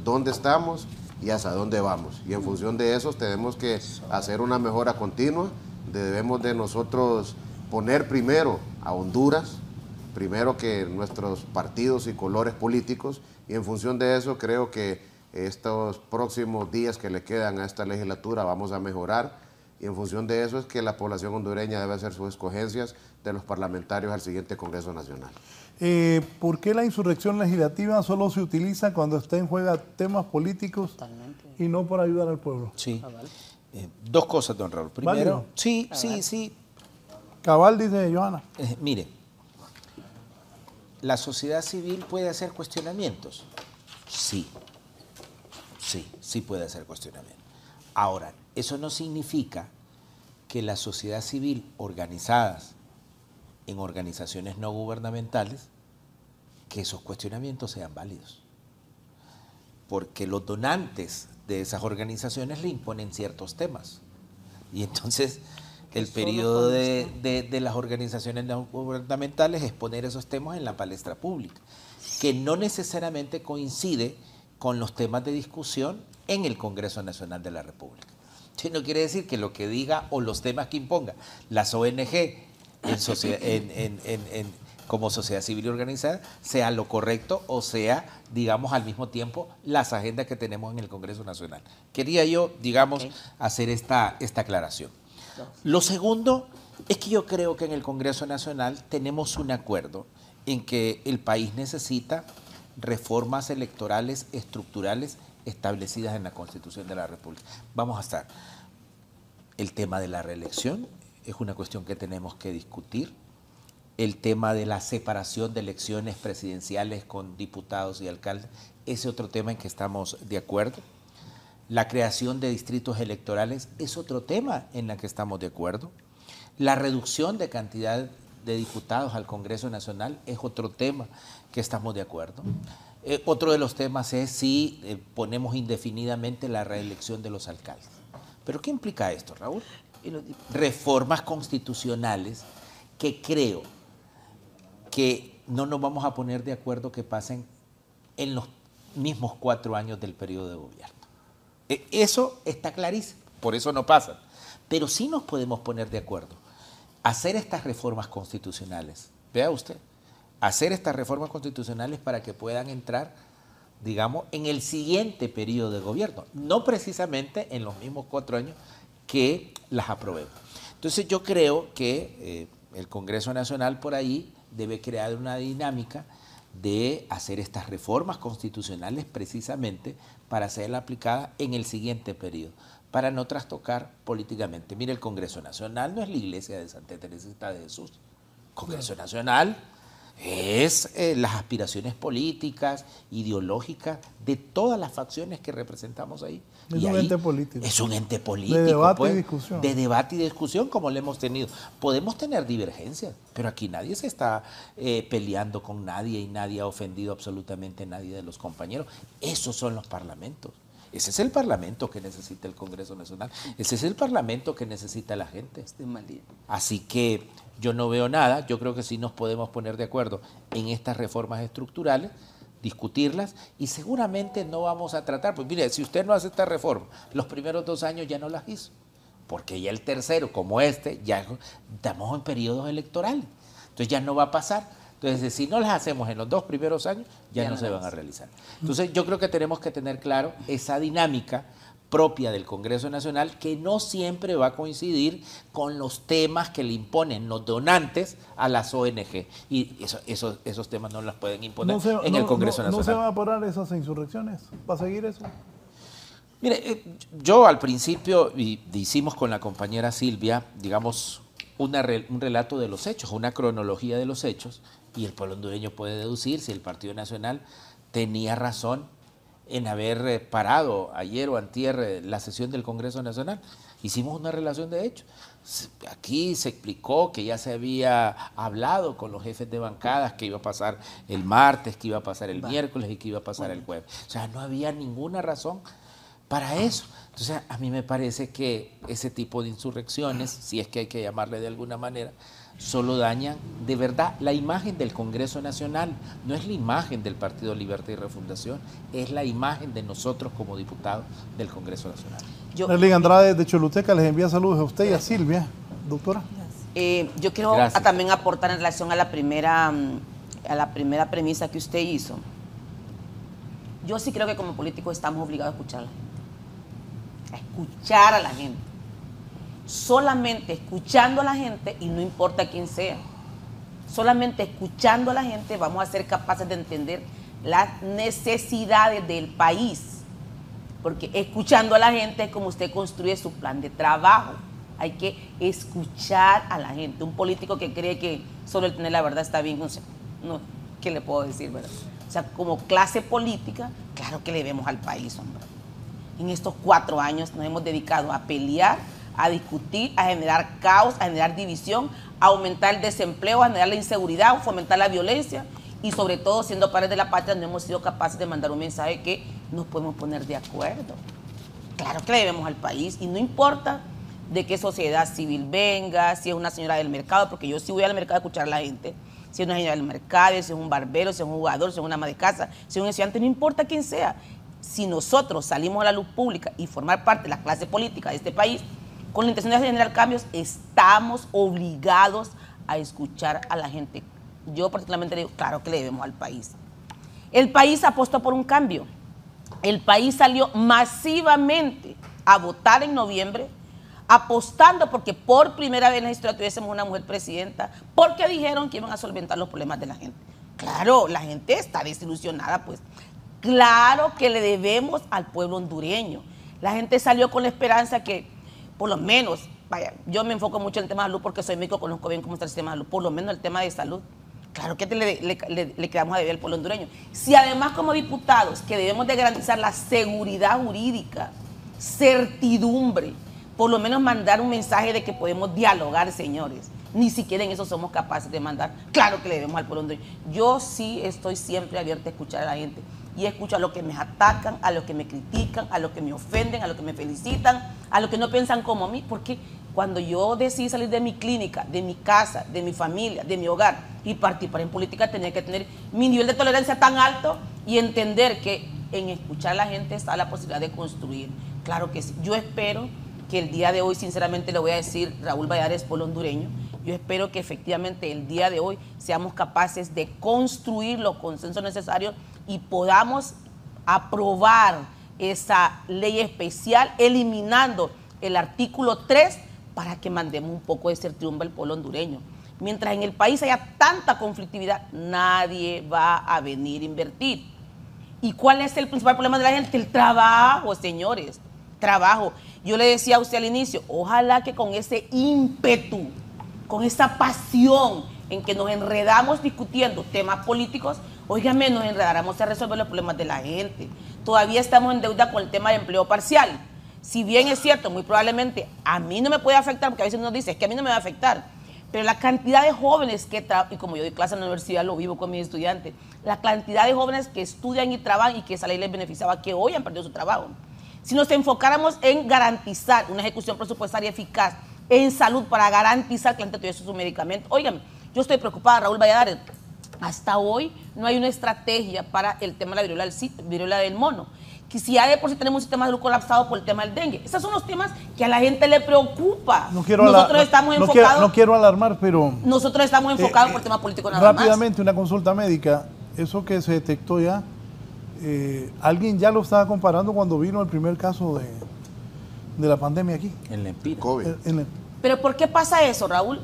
dónde estamos y hacia dónde vamos. Y en función de eso tenemos que hacer una mejora continua. Debemos de nosotros poner primero a Honduras, primero que nuestros partidos y colores políticos, y en función de eso creo que estos próximos días que le quedan a esta legislatura vamos a mejorar, y en función de eso es que la población hondureña debe hacer sus escogencias de los parlamentarios al siguiente Congreso Nacional. ¿Por qué la insurrección legislativa solo se utiliza cuando está en juego temas políticos y no para ayudar al pueblo? Sí. Dos cosas, don Raúl. Primero, sí. Cabal, dice Johanna. Mire, ¿la sociedad civil puede hacer cuestionamientos? Sí puede hacer cuestionamientos. Ahora, eso no significa que la sociedad civil organizadas en organizaciones no gubernamentales, que esos cuestionamientos sean válidos. Porque los donantes de esas organizaciones le imponen ciertos temas. Y entonces el periodo de las organizaciones no gubernamentales es poner esos temas en la palestra pública, que no necesariamente coincide con los temas de discusión en el Congreso Nacional de la República. Eso no quiere decir que lo que diga o los temas que imponga las ONG como sociedad civil organizada sea lo correcto o sea, digamos, al mismo tiempo las agendas que tenemos en el Congreso Nacional. Quería yo, digamos, hacer esta aclaración. Lo segundo es que yo creo que en el Congreso Nacional tenemos un acuerdo en que el país necesita reformas electorales estructurales establecidas en la Constitución de la República. Vamos a estar. El tema de la reelección es una cuestión que tenemos que discutir. El tema de la separación de elecciones presidenciales con diputados y alcaldes es otro tema en que estamos de acuerdo. La creación de distritos electorales es otro tema en el que estamos de acuerdo. La reducción de cantidad de diputados al Congreso Nacional es otro tema que estamos de acuerdo. Otro de los temas es si ponemos indefinidamente la reelección de los alcaldes. ¿Pero qué implica esto, Raúl? Reformas constitucionales que creo que no nos vamos a poner de acuerdo que pasen en los mismos 4 años del periodo de gobierno. Eso está clarísimo, por eso no pasan. Pero sí nos podemos poner de acuerdo. Hacer estas reformas constitucionales, vea usted, hacer estas reformas constitucionales para que puedan entrar, digamos, en el siguiente periodo de gobierno, no precisamente en los mismos 4 años que las aprobemos. Entonces yo creo que el Congreso Nacional por ahí debe crear una dinámica de hacer estas reformas constitucionales precisamente para ser aplicadas en el siguiente periodo, para no trastocar políticamente. Mire, el Congreso Nacional no es la iglesia de Santa Teresita de Jesús. El Congreso Nacional es las aspiraciones políticas, ideológicas de todas las facciones que representamos ahí. Es un ente político. Es un ente político. De debate y discusión. De debate y discusión como lo hemos tenido. Podemos tener divergencias, pero aquí nadie se está peleando con nadie y nadie ha ofendido absolutamente a nadie de los compañeros. Esos son los parlamentos. Ese es el parlamento que necesita el Congreso Nacional. Ese es el parlamento que necesita la gente. Así que yo no veo nada. Yo creo que sí nos podemos poner de acuerdo en estas reformas estructurales, discutirlas y seguramente no vamos a tratar. Pues mire, si usted no hace esta reforma, los primeros 2 años ya no las hizo. Porque ya el tercero, como este, ya estamos en periodos electorales. Entonces ya no va a pasar. Entonces, si no las hacemos en los 2 primeros años, ya no se van a realizar. Entonces, yo creo que tenemos que tener claro esa dinámica propia del Congreso Nacional, que no siempre va a coincidir con los temas que le imponen los donantes a las ONG. Y esos temas no las pueden imponer en el Congreso Nacional. ¿No se van a parar esas insurrecciones? ¿Va a seguir eso? Mire, yo al principio hicimos con la compañera Silvia, digamos, un relato de los hechos, una cronología de los hechos, y el pueblo hondureño puede deducir si el Partido Nacional tenía razón en haber parado ayer o antier la sesión del Congreso Nacional. Hicimos una relación de hechos. Aquí se explicó que ya se había hablado con los jefes de bancadas que iba a pasar el martes, que iba a pasar el miércoles y que iba a pasar el jueves. O sea, no había ninguna razón para eso. Entonces, a mí me parece que ese tipo de insurrecciones, si es que hay que llamarle de alguna manera, solo dañan de verdad la imagen del Congreso Nacional. No es la imagen del Partido Libertad y Refundación, es la imagen de nosotros como diputados del Congreso Nacional. Erling Andrade de Choluteca les envía saludos a usted y a Silvia, doctora. Yo quiero también aportar en relación a la primera premisa que usted hizo. Yo sí creo que como políticos estamos obligados a escucharla. A escuchar a la gente. Solamente escuchando a la gente, y no importa quién sea, solamente escuchando a la gente vamos a ser capaces de entender las necesidades del país, porque escuchando a la gente es como usted construye su plan de trabajo. Hay que escuchar a la gente. Un político que cree que solo el tener la verdad está bien, no, ¿qué le puedo decir, verdad? O sea, como clase política, claro que le debemos al país, hombre. En estos 4 años nos hemos dedicado a pelear, a discutir, a generar caos, a generar división, a aumentar el desempleo, a generar la inseguridad, a fomentar la violencia y sobre todo, siendo padres de la patria, no hemos sido capaces de mandar un mensaje que nos podemos poner de acuerdo. Claro que le debemos al país y no importa de qué sociedad civil venga, si es una señora del mercado, porque yo sí voy al mercado a escuchar a la gente, si es una señora del mercado, si es un barbero, si es un jugador, si es una ama de casa, si es un estudiante, no importa quién sea. Si nosotros salimos a la luz pública y formar parte de la clase política de este país, con la intención de generar cambios, estamos obligados a escuchar a la gente. Yo particularmente digo, claro que le debemos al país. El país apostó por un cambio. El país salió masivamente a votar en noviembre, apostando porque por primera vez en la historia tuviésemos una mujer presidenta, porque dijeron que iban a solventar los problemas de la gente. Claro, la gente está desilusionada, pues. Claro que le debemos al pueblo hondureño. La gente salió con la esperanza que, por lo menos, vaya, yo me enfoco mucho en el tema de salud porque soy médico, conozco bien cómo está el sistema de salud, por lo menos el tema de salud. Claro que le quedamos a deber al pueblo hondureño. Si además como diputados que debemos de garantizar la seguridad jurídica, certidumbre, por lo menos mandar un mensaje de que podemos dialogar, señores. Ni siquiera en eso somos capaces de mandar. Claro que le debemos al pueblo hondureño. Yo sí estoy siempre abierta a escuchar a la gente. Y escucho a los que me atacan, a los que me critican, a los que me ofenden, a los que me felicitan, a los que no piensan como a mí. Porque cuando yo decidí salir de mi clínica, de mi casa, de mi familia, de mi hogar y participar en política, tenía que tener mi nivel de tolerancia tan alto y entender que en escuchar a la gente está la posibilidad de construir. Claro que sí. Yo espero que el día de hoy, sinceramente le voy a decir, Raúl Valladares, pueblo hondureño, yo espero que efectivamente el día de hoy seamos capaces de construir los consensos necesarios y podamos aprobar esa ley especial eliminando el artículo 3 para que mandemos un poco de certidumbre al pueblo hondureño. Mientras en el país haya tanta conflictividad, nadie va a venir a invertir. ¿Y cuál es el principal problema de la gente? El trabajo, señores, trabajo. Yo le decía a usted al inicio, ojalá que con ese ímpetu, con esa pasión en que nos enredamos discutiendo temas políticos, óigame, nos enredáramos a resolver los problemas de la gente. Todavía estamos en deuda con el tema de empleo parcial. Si bien es cierto, muy probablemente a mí no me puede afectar, porque a veces uno dice, es que a mí no me va a afectar, pero la cantidad de jóvenes que trabajan, y como yo doy clase en la universidad, lo vivo con mis estudiantes, la cantidad de jóvenes que estudian y trabajan y que esa ley les beneficiaba, que hoy han perdido su trabajo. Si nos enfocáramos en garantizar una ejecución presupuestaria eficaz en salud para garantizar que la gente tuviese su medicamento, óigame, yo estoy preocupada, Raúl Valladares. Hasta hoy no hay una estrategia para el tema de la viruela del mono. Que si ya de por sí tenemos un sistema de salud colapsado por el tema del dengue. Esos son los temas que a la gente le preocupa. Estamos enfocados. No quiero alarmar, pero... Nosotros estamos enfocados por el tema político nada más. Rápidamente, una consulta médica. Eso que se detectó ya, alguien ya lo estaba comparando cuando vino el primer caso de la pandemia aquí. En la Empira. COVID. Pero ¿por qué pasa eso, Raúl?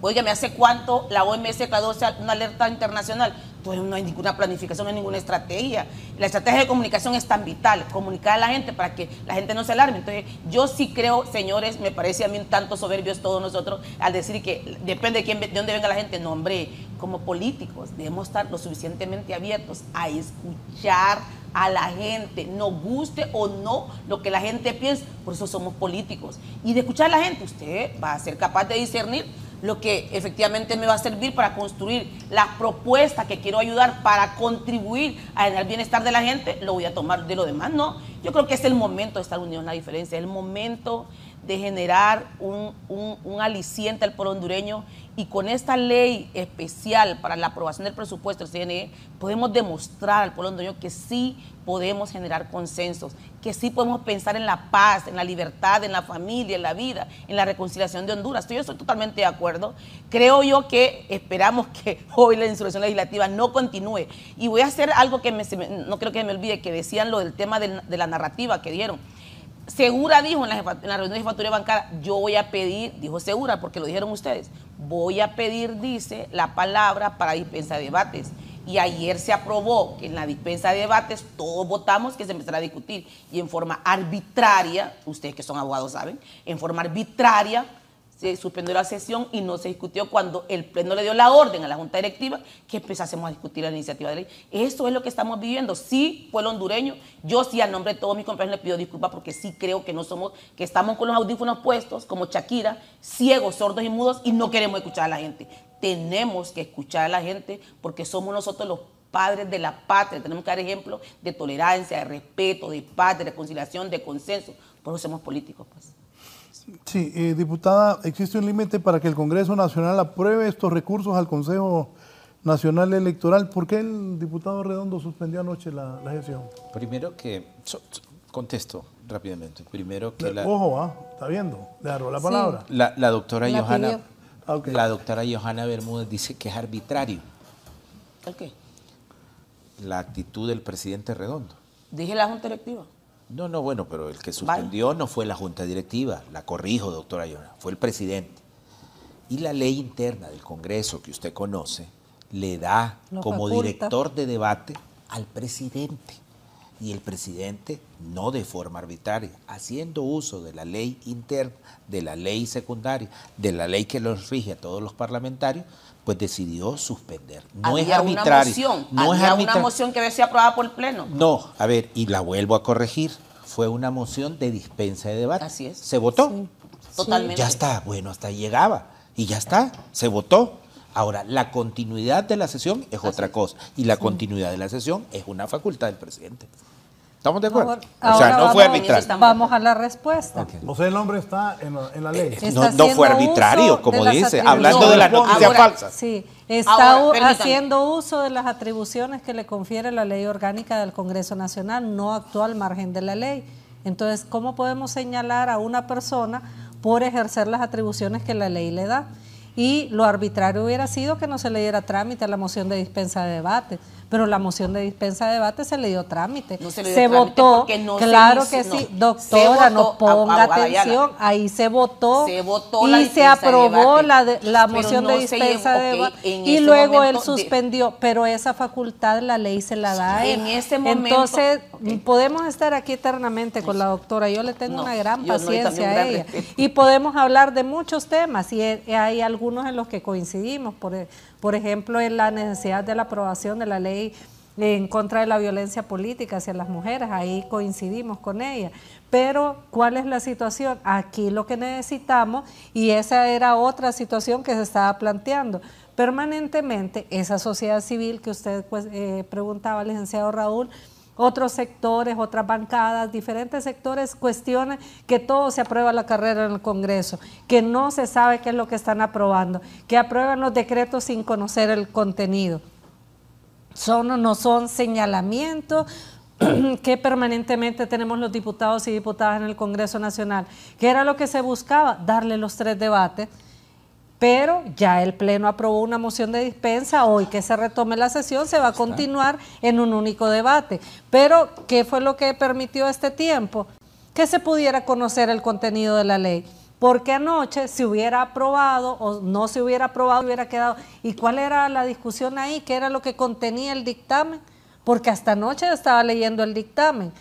Óigame, ¿hace cuánto la OMS declaró una alerta internacional? Pues no hay ninguna planificación, no hay ninguna estrategia. La estrategia de comunicación es tan vital, comunicar a la gente para que la gente no se alarme. Entonces, yo sí creo, señores, me parece a mí un tanto soberbios todos nosotros al decir que depende de dónde venga la gente. No, hombre, como políticos debemos estar lo suficientemente abiertos a escuchar a la gente, nos guste o no lo que la gente piensa. Por eso somos políticos. Y de escuchar a la gente, usted va a ser capaz de discernir lo que efectivamente me va a servir para construir las propuestas que quiero ayudar para contribuir al bienestar de la gente. Lo voy a tomar, de lo demás no. Yo creo que es el momento de estar unidos, la diferencia, es el momento de generar un aliciente al pueblo hondureño, y con esta ley especial para la aprobación del presupuesto del CNE podemos demostrar al pueblo hondureño que sí podemos generar consensos, que sí podemos pensar en la paz, en la libertad, en la familia, en la vida, en la reconciliación de Honduras. Yo estoy totalmente de acuerdo. Creo yo que esperamos que hoy la insurrección legislativa no continúe. Y voy a hacer algo que no creo que me olvide, que decían lo del tema de la narrativa que dieron. Segura dijo en la reunión de jefatura de bancada, yo voy a pedir, dijo Segura porque lo dijeron ustedes, voy a pedir, dice, la palabra para dispensa de debates. Y ayer se aprobó que en la dispensa de debates todos votamos que se empezara a discutir, y en forma arbitraria, ustedes que son abogados saben, en forma arbitraria se suspendió la sesión y no se discutió cuando el Pleno le dio la orden a la Junta Directiva que empezásemos a discutir la iniciativa de ley. Eso es lo que estamos viviendo. Sí, pueblo hondureño, yo sí, a nombre de todos mis compañeros, les pido disculpas porque sí creo que no somos, que estamos con los audífonos puestos, como Shakira, ciegos, sordos y mudos, y no queremos escuchar a la gente. Tenemos que escuchar a la gente porque somos nosotros los padres de la patria. Tenemos que dar ejemplo de tolerancia, de respeto, de paz, de reconciliación, de consenso. Por eso somos políticos, pues. Sí, diputada, ¿existe un límite para que el Congreso Nacional apruebe estos recursos al Consejo Nacional Electoral? ¿Por qué el diputado Redondo suspendió anoche la sesión? Primero que, contesto rápidamente, primero que Ojo, está viendo, le agarró la palabra. La doctora Johanna, Okay. La doctora Johanna Bermúdez dice que es arbitrario. ¿El qué? La actitud del presidente Redondo. Dije la Junta Directiva. No, bueno, pero el que suspendió no fue la Junta Directiva, la corrijo, doctora Johanna, fue el presidente. Y la ley interna del Congreso que usted conoce le da como director de debate al presidente. Y el presidente, no de forma arbitraria, haciendo uso de la ley interna, de la ley secundaria, de la ley que los rige a todos los parlamentarios, pues decidió suspender. No es arbitrario. Había una moción que había sido aprobada por el Pleno. No, a ver, y la vuelvo a corregir. Fue una moción de dispensa de debate. Así es. ¿Se votó? Sí. Totalmente. Ya está, bueno, hasta ahí llegaba. Y ya está, se votó. Ahora, la continuidad de la sesión es otra cosa. Y la continuidad de la sesión es una facultad del presidente. ¿Estamos de acuerdo? Ahora, o sea, no fue arbitrario. Vamos a la respuesta. Okay. O sea, el hombre está en la ley. No fue arbitrario, como dice, hablando de la noticia falsa. Sí, está haciendo uso de las atribuciones que le confiere la ley orgánica del Congreso Nacional, no actuó al margen de la ley. Entonces, ¿cómo podemos señalar a una persona por ejercer las atribuciones que la ley le da? Y lo arbitrario hubiera sido que no se le diera trámite a la moción de dispensa de debate, pero la moción de dispensa de debate se le dio trámite. No se le dio se trámite votó, porque no claro se hizo, que sí, no. doctora, no ponga abogada atención, Ayala. ahí se votó y se aprobó la moción no de dispensa de debate y ese luego él suspendió, pero esa facultad la ley se la da a él. En ese momento, entonces, podemos estar aquí eternamente con la doctora, yo le tengo una gran paciencia a ella y podemos hablar de muchos temas y hay algunos en los que coincidimos, por ejemplo, en la necesidad de la aprobación de la ley en contra de la violencia política hacia las mujeres, ahí coincidimos con ella. Pero, ¿cuál es la situación? Aquí lo que necesitamos, y esa era otra situación que se estaba planteando, permanentemente esa sociedad civil que usted preguntaba, licenciado Raúl, otros sectores, otras bancadas, diferentes sectores cuestionan que todo se aprueba la carrera en el Congreso, que no se sabe qué es lo que están aprobando, que aprueban los decretos sin conocer el contenido. No son señalamientos que permanentemente tenemos los diputados y diputadas en el Congreso Nacional, que era lo que se buscaba, darle los 3 debates, pero ya el Pleno aprobó una moción de dispensa, hoy que se retome la sesión se va a continuar en un único debate. Pero, ¿qué fue lo que permitió este tiempo? que se pudiera conocer el contenido de la ley. Porque anoche se hubiera aprobado o no se hubiera aprobado, hubiera quedado. ¿Y cuál era la discusión ahí? ¿Qué era lo que contenía el dictamen? Porque hasta anoche estaba leyendo el dictamen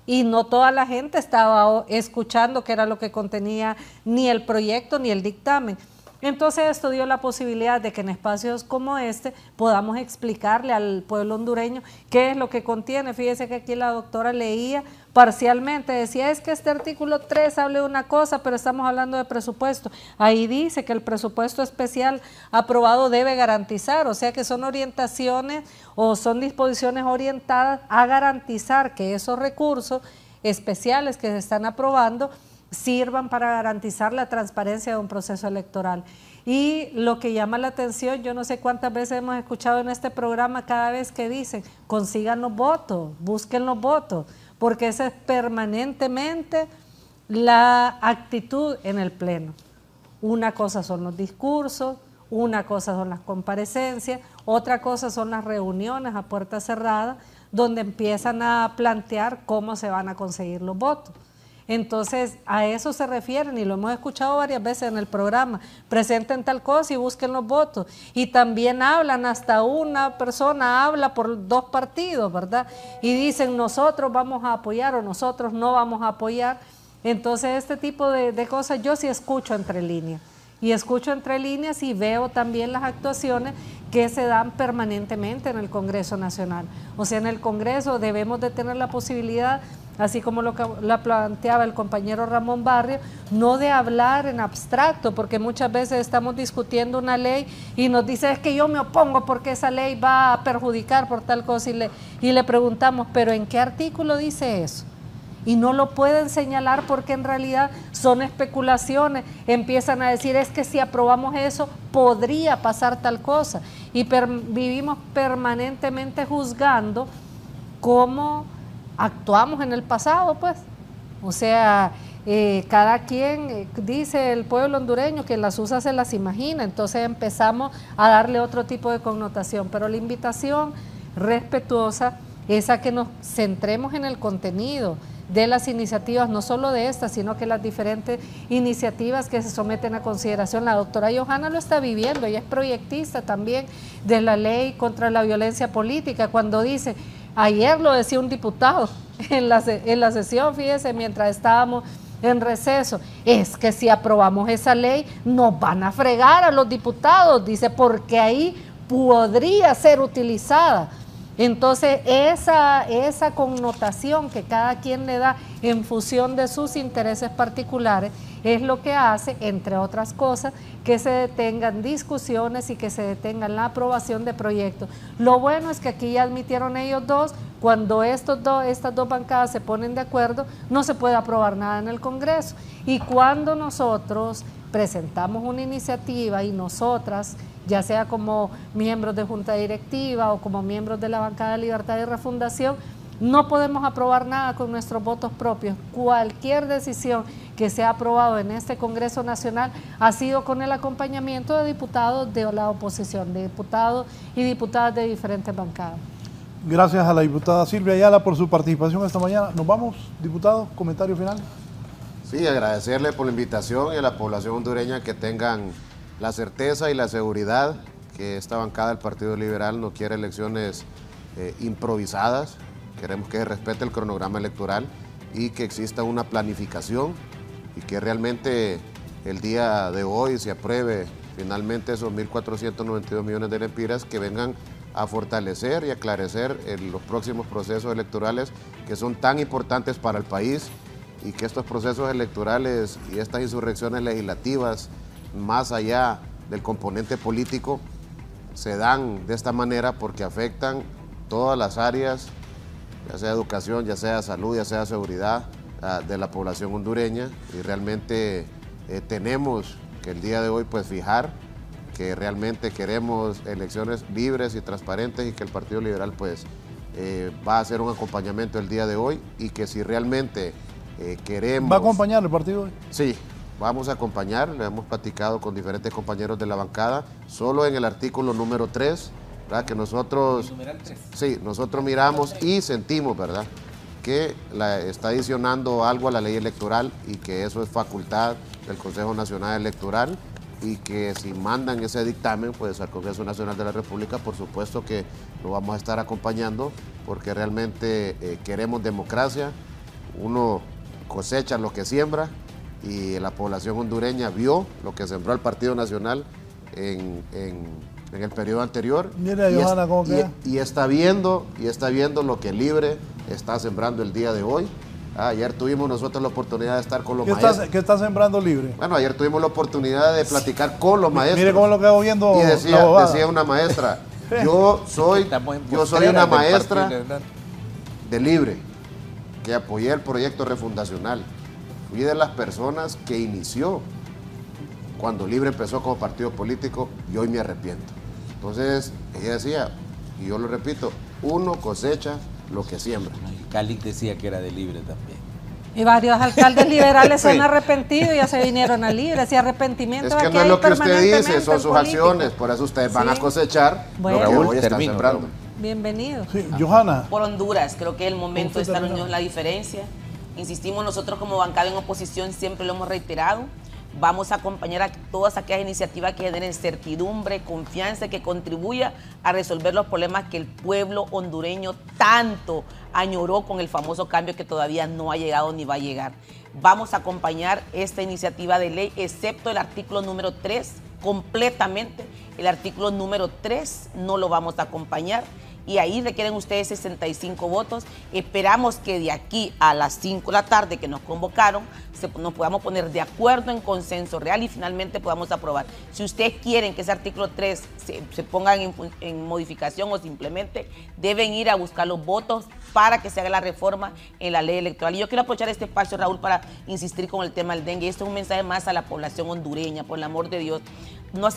y no toda la gente estaba escuchando qué era lo que contenía ni el proyecto ni el dictamen. Entonces esto dio la posibilidad de que en espacios como este podamos explicarle al pueblo hondureño qué es lo que contiene. Fíjese que aquí la doctora leía parcialmente, decía es que este artículo 3 habla de una cosa, pero estamos hablando de presupuesto. Ahí dice que el presupuesto especial aprobado debe garantizar, o sea que son orientaciones o son disposiciones orientadas a garantizar que esos recursos especiales que se están aprobando sirvan para garantizar la transparencia de un proceso electoral. Y lo que llama la atención, yo no sé cuántas veces hemos escuchado en este programa cada vez que dicen, consigan los votos, busquen los votos, porque esa es permanentemente la actitud en el Pleno. Una cosa son los discursos, una cosa son las comparecencias, otra cosa son las reuniones a puerta cerrada, donde empiezan a plantear cómo se van a conseguir los votos. Entonces, a eso se refieren y lo hemos escuchado varias veces en el programa. Presenten tal cosa y busquen los votos. Y también hablan, hasta una persona habla por dos partidos, ¿verdad? Y dicen, nosotros vamos a apoyar o nosotros no vamos a apoyar. Entonces, este tipo de cosas yo sí escucho entre líneas. Y escucho entre líneas y veo también las actuaciones que se dan permanentemente en el Congreso Nacional. O sea, en el Congreso debemos de tener la posibilidad, así como lo planteaba el compañero Ramón Barrio, no de hablar en abstracto, porque muchas veces estamos discutiendo una ley y nos dice, es que yo me opongo porque esa ley va a perjudicar por tal cosa, y le preguntamos, ¿pero en qué artículo dice eso? Y no lo pueden señalar porque en realidad son especulaciones, empiezan a decir, es que si aprobamos eso, podría pasar tal cosa, y vivimos permanentemente juzgando cómo actuamos en el pasado, pues. O sea, cada quien, dice el pueblo hondureño, que las usa se las imagina, entonces empezamos a darle otro tipo de connotación, pero la invitación respetuosa es a que nos centremos en el contenido de las iniciativas, no solo de estas, sino que las diferentes iniciativas que se someten a consideración. La doctora Johanna lo está viviendo, ella es proyectista también de la ley contra la violencia política, cuando dice, ayer lo decía un diputado en la sesión, fíjese, mientras estábamos en receso, es que si aprobamos esa ley nos van a fregar a los diputados, dice, porque ahí podría ser utilizada. Entonces esa connotación que cada quien le da en función de sus intereses particulares es lo que hace, entre otras cosas, que se detengan discusiones y que se detengan la aprobación de proyectos. Lo bueno es que aquí ya admitieron ellos dos, cuando estas dos bancadas se ponen de acuerdo, no se puede aprobar nada en el Congreso. Y cuando nosotros presentamos una iniciativa y nosotras, ya sea como miembros de junta directiva o como miembros de la bancada de Libertad y Refundación, no podemos aprobar nada con nuestros votos propios. Cualquier decisión que se ha aprobado en este Congreso Nacional ha sido con el acompañamiento de diputados de la oposición, de diputados y diputadas de diferentes bancadas. Gracias a la diputada Silvia Ayala por su participación esta mañana. Nos vamos, diputado, comentario final. Sí, agradecerle por la invitación y a la población hondureña que tengan la certeza y la seguridad que esta bancada del Partido Liberal no quiere elecciones improvisadas. Queremos que se respete el cronograma electoral y que exista una planificación y que realmente el día de hoy se apruebe finalmente esos 1.492 millones de lempiras que vengan a fortalecer y aclarecer los próximos procesos electorales que son tan importantes para el país, y que estos procesos electorales y estas insurrecciones legislativas, más allá del componente político, se dan de esta manera porque afectan todas las áreas, ya sea educación, ya sea salud, ya sea seguridad de la población hondureña, y realmente tenemos que el día de hoy pues fijar que realmente queremos elecciones libres y transparentes, y que el Partido Liberal pues va a hacer un acompañamiento el día de hoy, y que si realmente queremos... ¿Va a acompañar el partido hoy? Sí, vamos a acompañar, le hemos platicado con diferentes compañeros de la bancada, solo en el artículo número 3, ¿verdad? Que nosotros... Sí, nosotros miramos y sentimos, ¿verdad? que está adicionando algo a la ley electoral y que eso es facultad del Consejo Nacional Electoral y que si mandan ese dictamen pues al Congreso Nacional de la República, por supuesto que lo vamos a estar acompañando porque realmente queremos democracia. Uno cosecha lo que siembra y la población hondureña vio lo que sembró el Partido Nacional en el periodo anterior. Mira, Johanna, ¿cómo queda? Y está viendo lo que Libre está sembrando el día de hoy. Ayer tuvimos nosotros la oportunidad de estar con los maestros. ¿Qué está sembrando Libre? Bueno, ayer tuvimos la oportunidad de platicar con los maestros. Mire cómo lo quedo viendo. Y decía una maestra, yo soy una maestra de Libre, que apoyé el proyecto refundacional. Fui de las personas que inició cuando Libre empezó como partido político y hoy me arrepiento. Entonces, ella decía, y yo lo repito, uno cosecha lo que siembra. Calix decía que era de Libre también. Y varios alcaldes liberales se han arrepentido y ya se vinieron a Libre. Ese arrepentimiento es que no es lo que usted dice, son sus acciones, por eso ustedes van a cosechar lo que hoy están sembrando. Bienvenido. Sí, Johanna. Por Honduras, creo que es el momento de estar unidos en la diferencia. Insistimos, nosotros como bancada en oposición siempre lo hemos reiterado. Vamos a acompañar a todas aquellas iniciativas que generen certidumbre, confianza, que contribuya a resolver los problemas que el pueblo hondureño tanto añoró con el famoso cambio que todavía no ha llegado ni va a llegar. Vamos a acompañar esta iniciativa de ley, excepto el artículo número 3, completamente. El artículo número 3 no lo vamos a acompañar. Y ahí requieren ustedes 65 votos. Esperamos que de aquí a las 5 de la tarde que nos convocaron, nos podamos poner de acuerdo en consenso real y finalmente podamos aprobar. Si ustedes quieren que ese artículo 3 se ponga en modificación o simplemente deben ir a buscar los votos para que se haga la reforma en la ley electoral. Y yo quiero aprovechar este espacio, Raúl, para insistir con el tema del dengue. Esto es un mensaje más a la población hondureña, por el amor de Dios.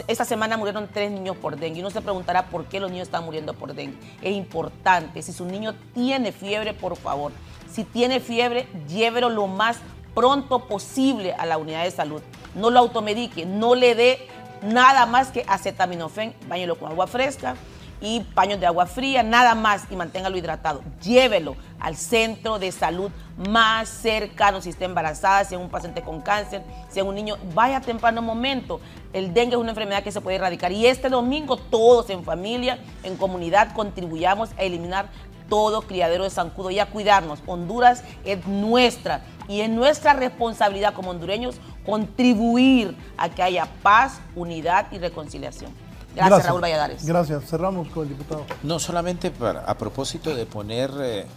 Esta semana murieron 3 niños por dengue y uno se preguntará por qué los niños están muriendo por dengue. Es importante, si su niño tiene fiebre, por favor, si tiene fiebre, llévelo lo más pronto posible a la unidad de salud. No lo automedique, no le dé nada más que acetaminofén, báñelo con agua fresca y paños de agua fría, nada más, y manténgalo hidratado. Llévelo al centro de salud más cercano, si está embarazada, si es un paciente con cáncer, si es un niño, vaya a temprano momento. El dengue es una enfermedad que se puede erradicar y este domingo todos en familia, en comunidad, contribuyamos a eliminar todo criadero de zancudo y a cuidarnos. Honduras es nuestra y es nuestra responsabilidad como hondureños contribuir a que haya paz, unidad y reconciliación. Gracias, Raúl Valladares. Gracias. Cerramos con el diputado. No solamente a propósito de poner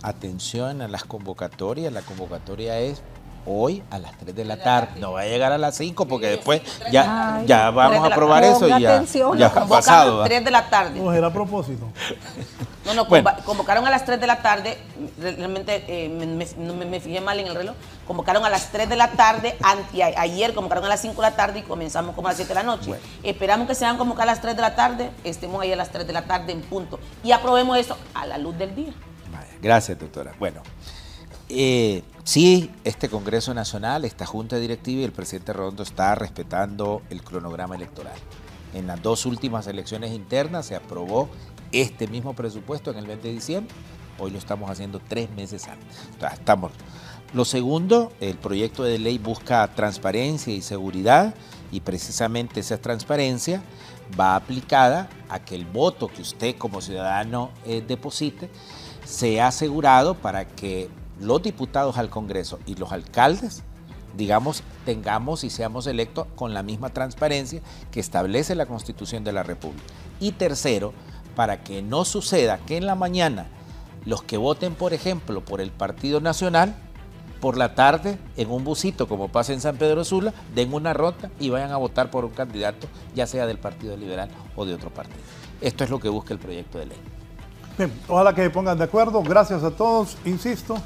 atención a las convocatorias, la convocatoria es hoy a las 3 de la tarde. No va a llegar a las 5 porque después ya vamos a aprobar eso y ya ha pasado. 3 de la tarde. No, era a propósito. No, bueno. Convocaron a las 3 de la tarde, realmente me fijé mal en el reloj, convocaron a las 3 de la tarde, ayer convocaron a las 5 de la tarde y comenzamos como a las 7 de la noche. Bueno. Esperamos que se hagan convocar a las 3 de la tarde, estemos ahí a las 3 de la tarde en punto y aprobemos eso a la luz del día. Vale, gracias, doctora. Bueno, sí, este Congreso Nacional, esta Junta Directiva y el presidente Redondo está respetando el cronograma electoral. En las 2 últimas elecciones internas se aprobó este mismo presupuesto en el 20 de diciembre, hoy lo estamos haciendo 3 meses antes. Estamos. Lo segundo, el proyecto de ley busca transparencia y seguridad y precisamente esa transparencia va aplicada a que el voto que usted como ciudadano deposite sea asegurado para que los diputados al Congreso y los alcaldes, digamos, tengamos y seamos electos con la misma transparencia que establece la Constitución de la República. Y tercero, para que no suceda que en la mañana los que voten, por ejemplo, por el Partido Nacional, por la tarde, en un busito, como pasa en San Pedro Sula, den una rota y vayan a votar por un candidato, ya sea del Partido Liberal o de otro partido. Esto es lo que busca el proyecto de ley. Bien, ojalá que se pongan de acuerdo. Gracias a todos. Insisto,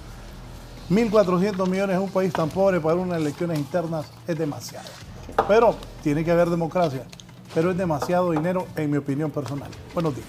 1.400 millones en un país tan pobre para unas elecciones internas es demasiado. Pero tiene que haber democracia. Pero es demasiado dinero, en mi opinión personal. Buenos días.